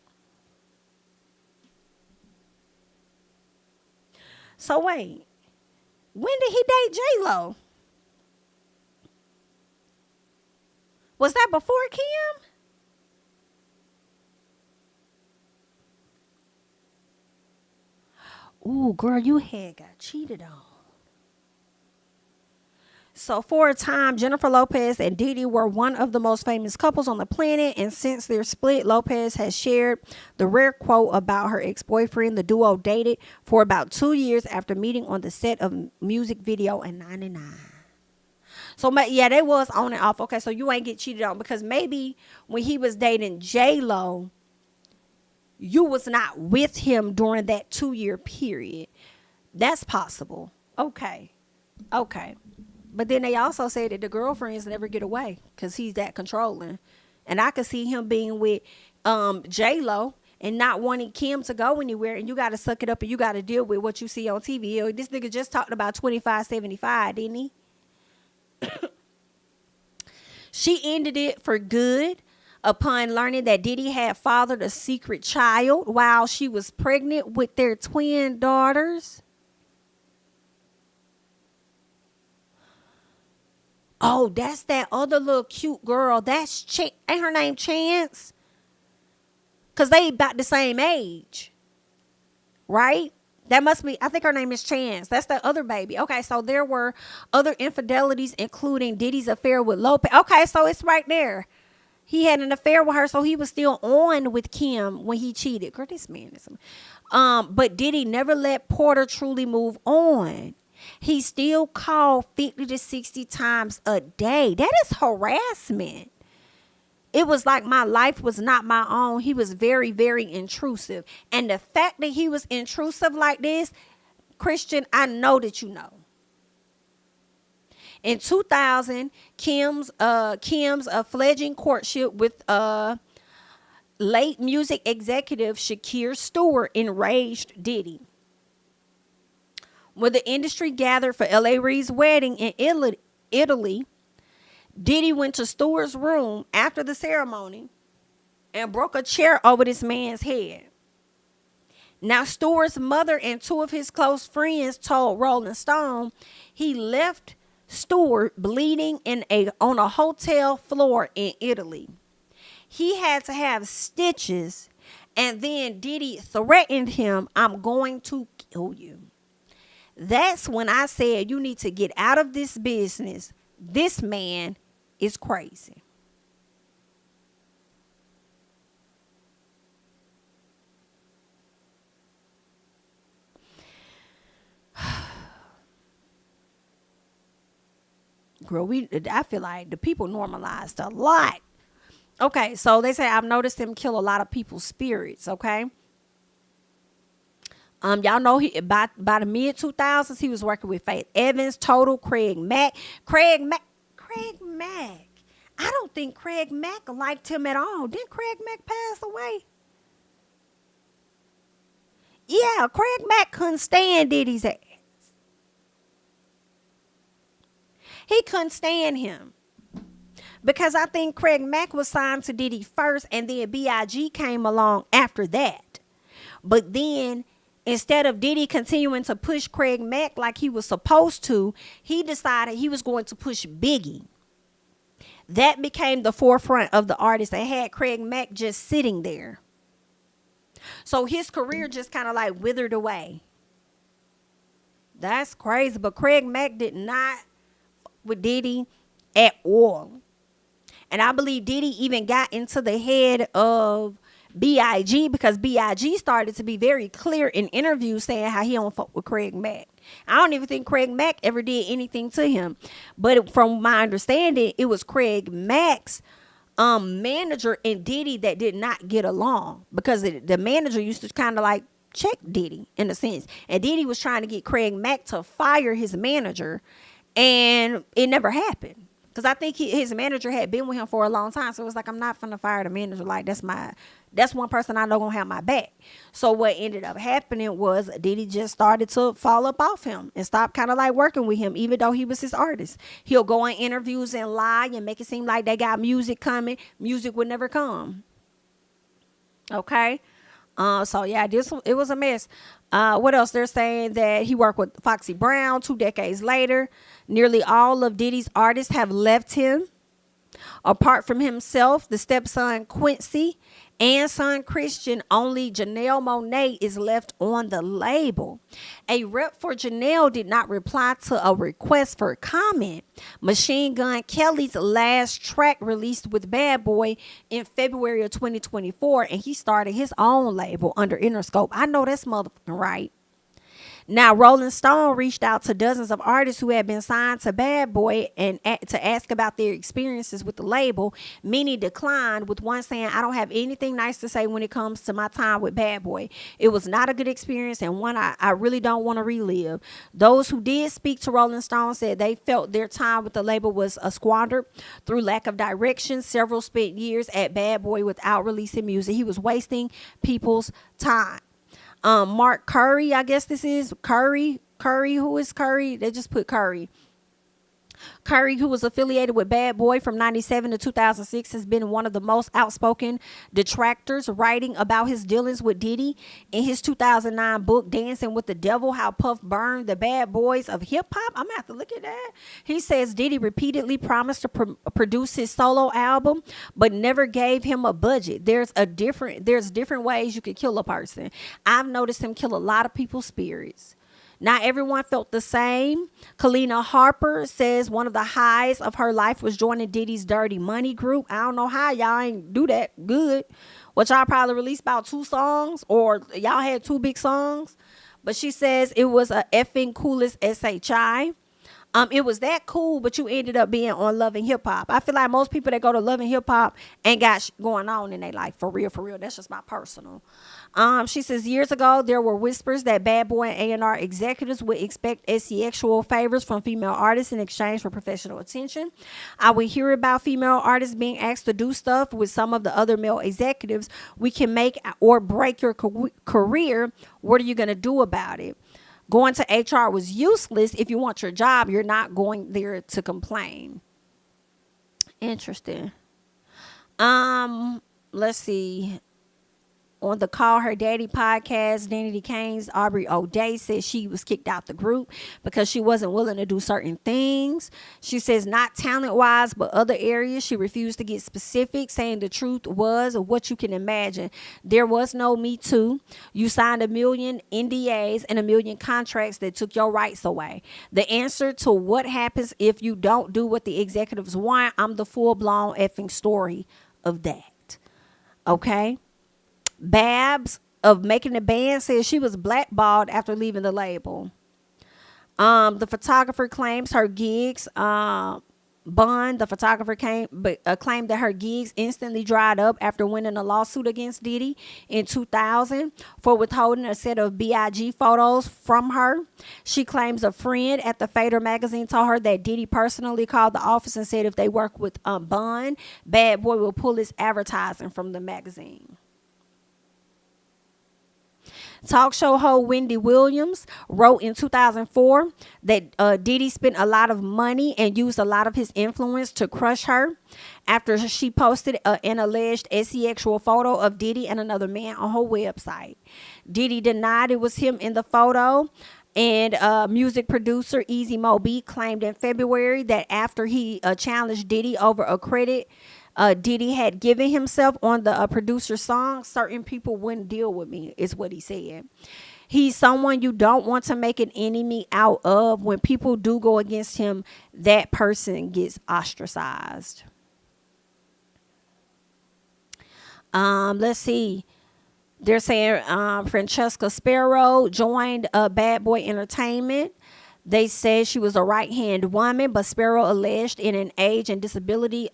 So wait, when did he date J-Lo? Was that before Kim? Ooh, girl, you had got cheated on. So for a time, Jennifer Lopez and Diddy were one of the most famous couples on the planet. And since their split, Lopez has shared the rare quote about her ex-boyfriend. The duo dated for about 2 years after meeting on the set of music video in 99. So, yeah, they was on and off. Okay, so you ain't get cheated on because maybe when he was dating J-Lo, you was not with him during that 2-year period. That's possible. Okay. But then they also said that the girlfriends never get away because he's that controlling. And I could see him being with J-Lo and not wanting Kim to go anywhere. And you got to suck it up and you got to deal with what you see on TV. This nigga just talked about 25-75, didn't he? She ended it for good upon learning that Diddy had fathered a secret child while she was pregnant with their twin daughters. Oh, that's that other little cute girl. That's ain't her name Chance? Because they about the same age. Right? That must be, I think her name is Chance. That's the other baby. Okay, so there were other infidelities, including Diddy's affair with Lopez. Okay, so it's right there. He had an affair with her, so he was still on with Kim when he cheated. Girl, this man is... but Diddy never let Porter truly move on. He still called 50 to 60 times a day. That is harassment. It was like my life was not my own. He was very, very intrusive. And the fact that he was intrusive like this, Christian, I know that you know. In 2000, Kim's fledgling courtship with late music executive Shakir Stewart enraged Diddy. When the industry gathered for L.A. Reid's wedding in Italy, Diddy went to Stewart's room after the ceremony and broke a chair over this man's head. Now, Stewart's mother and two of his close friends told Rolling Stone he left Stewart bleeding on a hotel floor in Italy. He had to have stitches, and then Diddy threatened him, "I'm going to kill you." That's when I said you need to get out of this business. This man is crazy. Girl, I feel like the people normalized a lot. Okay, so they say I've noticed him kill a lot of people's spirits, okay? Y'all know by the mid 2000s he was working with Faith Evans, Total, Craig Mack. Craig Mack. I don't think Craig Mack liked him at all. Didn't Craig Mack pass away? Yeah, Craig Mack couldn't stand Diddy's ass. He couldn't stand him. Because I think Craig Mack was signed to Diddy first, and then B.I.G. came along after that. But then, instead of Diddy continuing to push Craig Mack like he was supposed to, he decided he was going to push Biggie. That became the forefront of the artist and had Craig Mack just sitting there. So his career just kind of like withered away. That's crazy. But Craig Mack did not with Diddy at all. And I believe Diddy even got into the head of B.I.G. because B.I.G. started to be very clear in interviews saying how he don't fuck with Craig Mack. I don't even think Craig Mack ever did anything to him. But from my understanding, it was Craig Mack's manager and Diddy that did not get along, because the manager used to kind of like check Diddy in a sense. And Diddy was trying to get Craig Mack to fire his manager, and it never happened. Because I think his manager had been with him for a long time. So it was like, I'm not finna fire the manager. Like, that's one person I know gonna have my back. So what ended up happening was Diddy just started to fall up off him and stop kind of like working with him, even though he was his artist. He'll go on interviews and lie and make it seem like they got music coming. Music would never come. Okay. So yeah, it was a mess. What else? They're saying that he worked with Foxy Brown 2 decades later. Nearly all of Diddy's artists have left him. Apart from himself, the stepson Quincy and son Christian, only Janelle Monáe is left on the label. A rep for Janelle did not reply to a request for comment. Machine Gun Kelly's last track released with Bad Boy in February of 2024, and he started his own label under Interscope. I know that's motherfucking right. Now, Rolling Stone reached out to dozens of artists who had been signed to Bad Boy and to ask about their experiences with the label. Many declined, with one saying, I don't have anything nice to say when it comes to my time with Bad Boy. It was not a good experience, and one I really don't want to relive. Those who did speak to Rolling Stone said they felt their time with the label was squandered through lack of direction. Several spent years at Bad Boy without releasing music. He was wasting people's time. Mark Curry, I guess this is Curry, who is Curry? They just put Curry. Curry, who was affiliated with Bad Boy from 97 to 2006, has been one of the most outspoken detractors, writing about his dealings with Diddy. In his 2009 book, Dancing with the Devil, How Puff Burned the Bad Boys of Hip Hop, I'm going to have to look at that. He says Diddy repeatedly promised to produce his solo album, but never gave him a budget. There's different ways you could kill a person. I've noticed him kill a lot of people's spirits. Not everyone felt the same. Kalina Harper says one of the highs of her life was joining Diddy's Dirty Money group. I don't know how y'all ain't do that good. Which y'all probably released about 2 songs, or y'all had 2 big songs. But she says it was a effing coolest SHI. It was that cool, but you ended up being on Love and Hip Hop. I feel like most people that go to Love and Hip Hop ain't got going on in their life, for real, for real. That's just my personal. She says years ago, there were whispers that Bad Boy and A&R executives would expect sexual favors from female artists in exchange for professional attention. I would hear about female artists being asked to do stuff with some of the other male executives. We can make or break your career. What are you going to do about it? Going to HR was useless. If you want your job, you're not going there to complain. Interesting. Let's see. On the Call Her Daddy podcast, Danity Kane's Aubrey O'Day says she was kicked out the group because she wasn't willing to do certain things. She says not talent-wise, but other areas. She refused to get specific, saying the truth was what you can imagine. There was no Me Too. You signed 1 million NDAs and 1 million contracts that took your rights away. The answer to what happens if you don't do what the executives want, I'm the full-blown effing story of that. Okay? Babs of Making the Band says she was blackballed after leaving the label. The photographer claims her gigs, the photographer claimed that her gigs instantly dried up after winning a lawsuit against Diddy in 2000 for withholding a set of B.I.G. photos from her. She claims a friend at the Fader magazine told her that Diddy personally called the office and said if they work with Bun, Bad Boy will pull his advertising from the magazine. Talk show host Wendy Williams wrote in 2004 that Diddy spent a lot of money and used a lot of his influence to crush her after she posted an alleged sexual photo of Diddy and another man on her website. Diddy denied it was him in the photo. And music producer Easy Mo Beat claimed in February that after he challenged Diddy over a credit Diddy had given himself on the producer's song, certain people wouldn't deal with me, is what he said. He's someone you don't want to make an enemy out of. When people do go against him, that person gets ostracized. Let's see. They're saying Francesca Sparrow joined Bad Boy Entertainment. They said she was a right-hand woman, but Sparrow alleged in an age and disability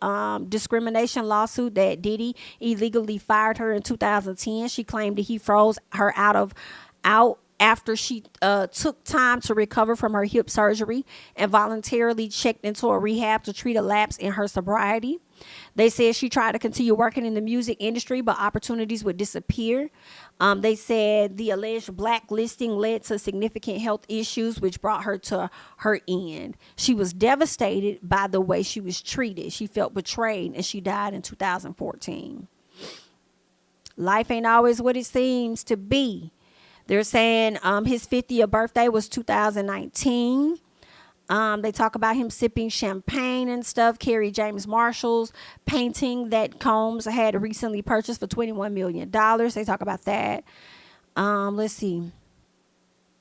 discrimination lawsuit that Diddy illegally fired her in 2010. She claimed that he froze her out after she took time to recover from her hip surgery and voluntarily checked into a rehab to treat a lapse in her sobriety. They said she tried to continue working in the music industry, but opportunities would disappear. They said the alleged blacklisting led to significant health issues, which brought her to her end. She was devastated by the way she was treated. She felt betrayed, and she died in 2014. Life ain't always what it seems to be. They're saying his 50th birthday was 2019. They talk about him sipping champagne and stuff. Kerry James Marshall's painting that Combs had recently purchased for $21 million. They talk about that. Let's see.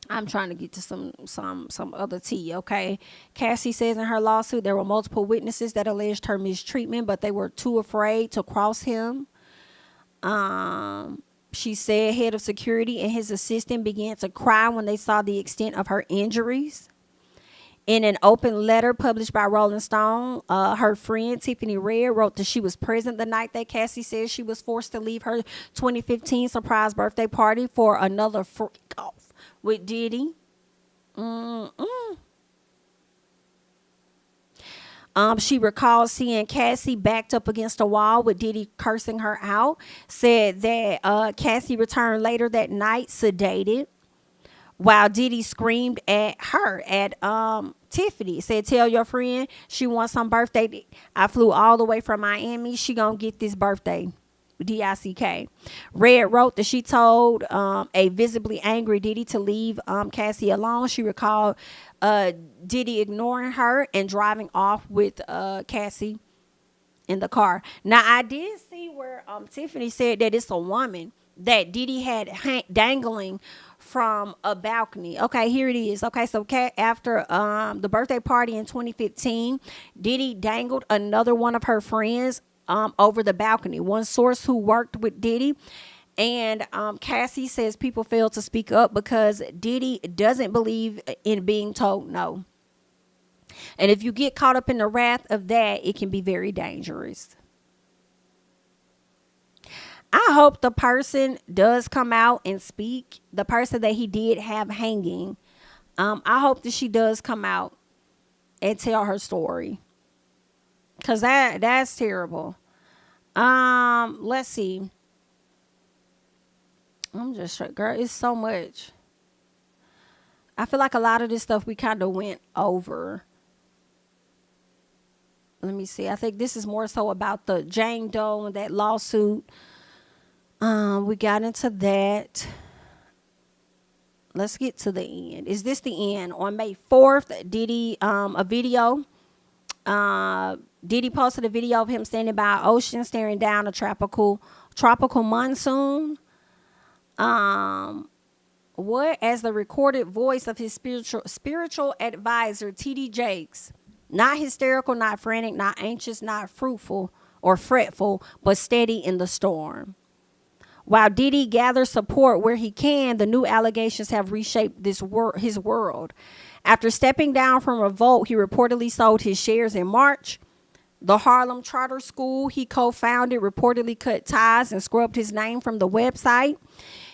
I'm trying to get to some other tea, okay? Cassie says in her lawsuit there were multiple witnesses that alleged her mistreatment, but they were too afraid to cross him. She said head of security and his assistant began to cry when they saw the extent of her injuries. In an open letter published by Rolling Stone, her friend Tiffany Red wrote that she was present the night that Cassie said she was forced to leave her 2015 surprise birthday party for another freak off with Diddy. She recalls seeing Cassie backed up against a wall with Diddy cursing her out. Said that Cassie returned later that night sedated, while Diddy screamed at her, at Tiffany. Said, tell your friend she wants some birthday. I flew all the way from Miami. She gonna get this birthday. DICK. Red wrote that she told a visibly angry Diddy to leave Cassie alone. She recalled Diddy ignoring her and driving off with Cassie in the car. Now, I did see where Tiffany said that it's a woman that Diddy had dangling from a balcony. Okay, here it is. Okay, so after the birthday party in 2015, Diddy dangled another one of her friends over the balcony. One source who worked with Diddy and Cassie says people fail to speak up because Diddy doesn't believe in being told no. And if you get caught up in the wrath of that, it can be very dangerous. I hope the person does come out and speak. The person that he did have hanging. I hope that she does come out and tell her story. Because that's terrible. Let's see. I'm just sure, girl, it's so much. I feel like a lot of this stuff we kind of went over. Let me see. I think this is more so about the Jane Doe and that lawsuit. We got into that. Let's get to the end. Is this the end? On May 4th, Diddy, a video. Diddy posted a video of him standing by an ocean, staring down a tropical monsoon. What? As the recorded voice of his spiritual advisor, T.D. Jakes. Not hysterical, not frantic, not anxious, not fruitful or fretful, but steady in the storm. While Diddy gathers support where he can, the new allegations have reshaped his world. After stepping down from Revolt, he reportedly sold his shares in March. The Harlem Charter School he co-founded reportedly cut ties and scrubbed his name from the website.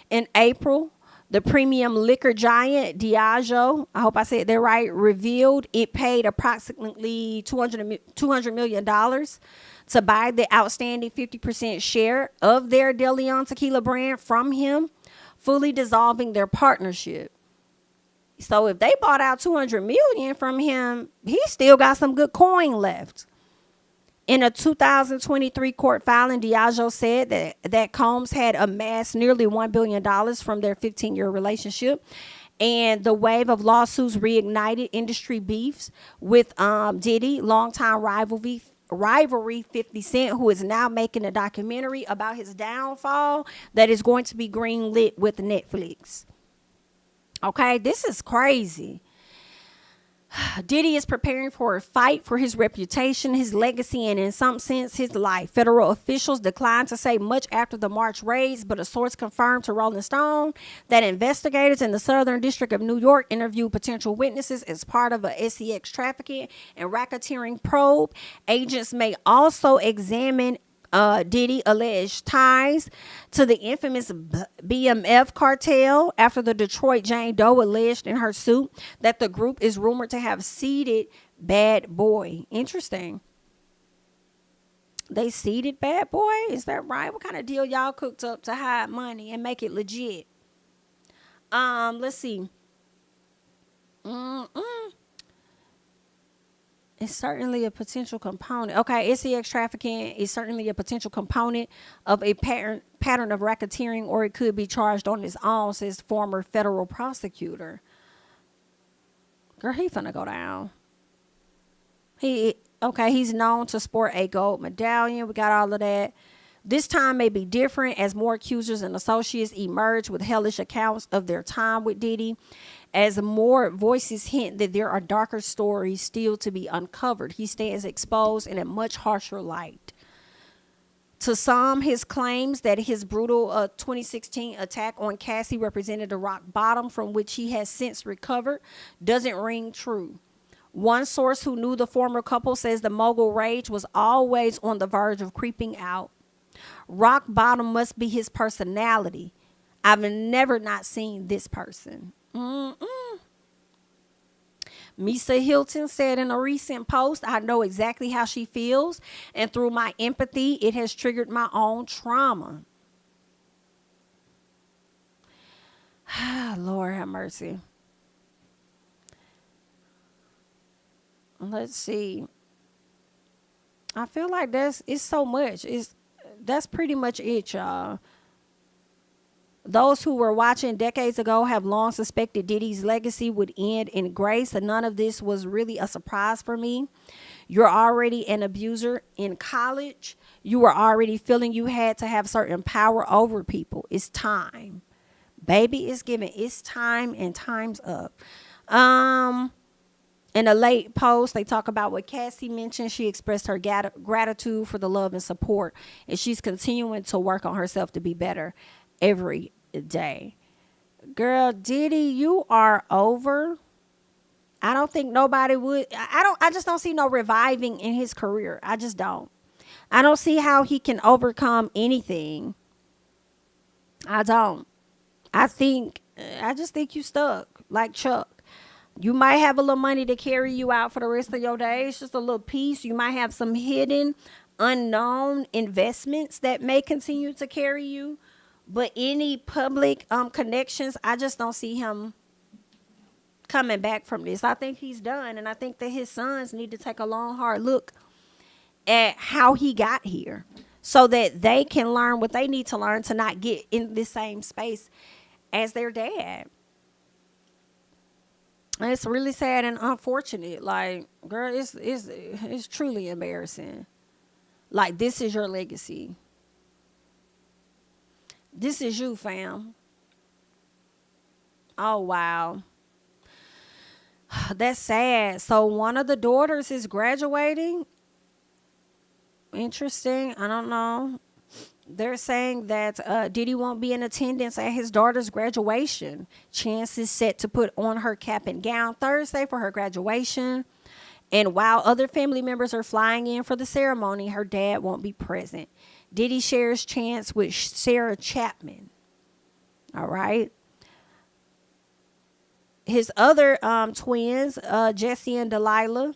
In April, the premium liquor giant Diageo, I hope I said that right, revealed it paid approximately $200 million to buy the outstanding 50% share of their De Leon tequila brand from him fully dissolving their partnership. So if they bought out $200 million from him, he still got some good coin left. In a 2023 court filing, Diageo said that Combs had amassed nearly $1 billion from their 15-year relationship. And the wave of lawsuits reignited industry beefs with Diddy, longtime rivalry 50 Cent, who is now making a documentary about his downfall that is going to be greenlit with Netflix. Okay, this is crazy. Diddy is preparing for a fight for his reputation, his legacy, and in some sense, his life. Federal officials declined to say much after the March raids, but a source confirmed to Rolling Stone that investigators in the Southern District of New York interviewed potential witnesses as part of a SEX trafficking and racketeering probe. Agents may also examine Diddy alleged ties to the infamous BMF cartel after the Detroit Jane Doe alleged in her suit that the group is rumored to have seeded Bad Boy. Interesting. They seeded Bad Boy? Is that right? What kind of deal y'all cooked up to hide money and make it legit? Let's see. It's certainly a potential component. Okay, SEX trafficking is certainly a potential component of a pattern of racketeering, or it could be charged on its own, says former federal prosecutor. Girl, he finna go down. He's known to sport a gold medallion. We got all of that. This time may be different as more accusers and associates emerge with hellish accounts of their time with Diddy, as more voices hint that there are darker stories still to be uncovered. He stands exposed in a much harsher light. To some, his claims that his brutal 2016 attack on Cassie represented a rock bottom from which he has since recovered doesn't ring true. One source who knew the former couple says the mogul rage was always on the verge of creeping out. Rock bottom must be his personality. I've never not seen this person. Misa Hilton said in a recent post, I know exactly how she feels, and through my empathy, it has triggered my own trauma. Lord have mercy. Let's see. I feel like it's so much. That's pretty much it, y'all. Those who were watching decades ago have long suspected Diddy's legacy would end in grace, and none of this was really a surprise for me. You're already an abuser in college. You were already feeling you had to have certain power over people. It's time. Baby, it's given. It's time, and time's up. In a late post, they talk about what Cassie mentioned. She expressed her gratitude for the love and support, and she's continuing to work on herself to be better every day. Girl, Diddy, you are over. I don't think nobody would. I just don't see no reviving in his career. I just don't. I don't see how he can overcome anything. I don't. I just think you stuck like Chuck. You might have a little money to carry you out for the rest of your days, just a little piece. You might have some hidden, unknown investments that may continue to carry you. But any public connections, I just don't see him coming back from this. I think he's done. And I think that his sons need to take a long, hard look at how he got here so that they can learn what they need to learn to not get in the same space as their dad. And it's really sad and unfortunate. Like, girl, it's truly embarrassing. Like, this is your legacy. This is you, fam. Oh, wow. That's sad. So one of the daughters is graduating. Interesting. I don't know. They're saying that Diddy won't be in attendance at his daughter's graduation. Chance is set to put on her cap and gown Thursday for her graduation. And while other family members are flying in for the ceremony, her dad won't be present. Diddy shares Chance with Sarah Chapman. All right. His other twins, Jesse and Delilah,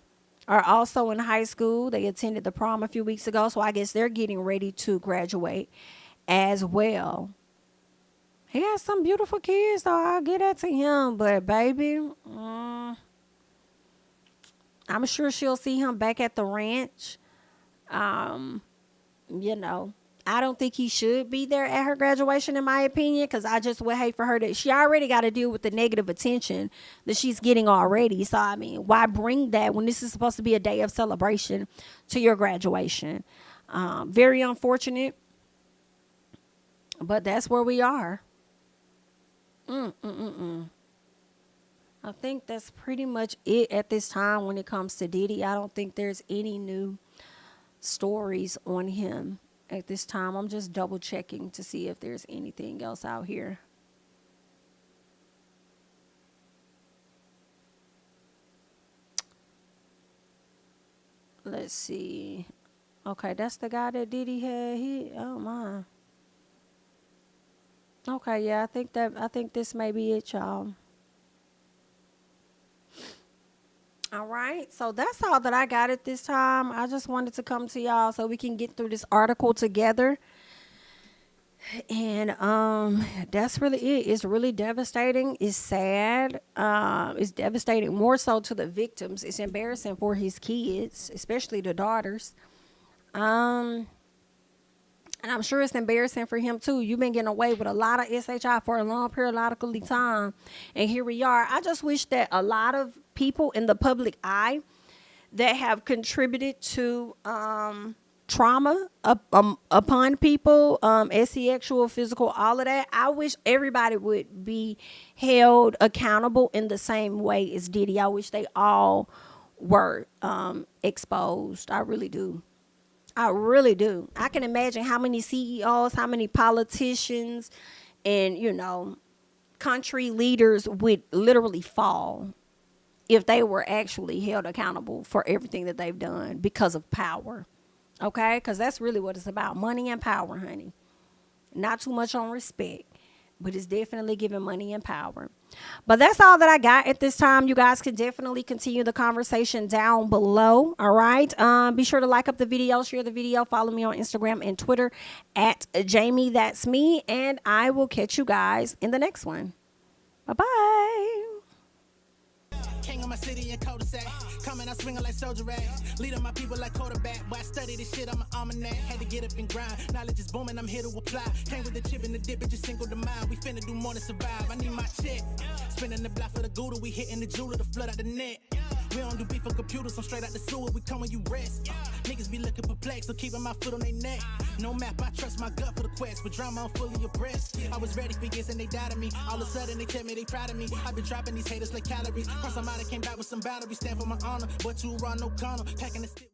are also in high school. They attended the prom a few weeks ago, so I guess they're getting ready to graduate as well. He has some beautiful kids, though. I'll get that to him. But, baby, I'm sure she'll see him back at the ranch. You know, I don't think he should be there at her graduation, in my opinion, because I just would hate for her to. She already got to deal with the negative attention that she's getting already. So, I mean, why bring that when this is supposed to be a day of celebration to your graduation? Very unfortunate, but that's where we are. I think that's pretty much it at this time when it comes to Diddy. I don't think there's any new stories on him at this time. I'm just double checking to see if there's anything else out here. Let's see. Okay, that's the guy that Diddy had. Oh my. Okay, yeah, I think this may be it, y'all. All right, so that's all that I got at this time. I just wanted to come to y'all so we can get through this article together. And that's really it. It's really devastating. It's sad. It's devastating more so to the victims. It's embarrassing for his kids, especially the daughters. And I'm sure it's embarrassing for him too. You've been getting away with a lot of SHI for a long periodically time, and here we are. I just wish that a lot of people in the public eye that have contributed to trauma upon people, sexual, physical, all of that, I wish everybody would be held accountable in the same way as Diddy. I wish they all were exposed. I really do. I really do. I can imagine how many CEOs, how many politicians, and, you know, country leaders would literally fall if they were actually held accountable for everything that they've done because of power. Okay? Because that's really what it's about. Money and power, honey. Not too much on respect, but it's definitely giving money and power. But that's all that I got at this time. You guys can definitely continue the conversation down below. All right. Be sure to like up the video, share the video, follow me on Instagram and Twitter at JamiThatsMe, and I will catch you guys in the next one. Bye-bye. King of my city and cul-de-sac. Coming out swinging like soldier rags. Leading my people like quarterback. Boy, I study this shit, I'm an almanac. Had to get up and grind. Knowledge is booming, I'm here to apply. Came with the chip and the dip, it just single the mind. We finna do more than survive. I need my check. Spinning the block for the Gouda. We hitting the jeweler to flood out the net. We don't do beef on computers, I'm straight out the sewer. We come when you rest. Niggas be looking perplexed, so keeping my foot on their neck. No map, I trust my gut for the quest. With drama, I'm fully abreast. I was ready for years and they doubted me. All of a sudden they tell me they proud of me. I've been dropping these haters like calories. Cross them out, I came back with some batteries. Stand for my honor, but you run no corner. Packing the stick.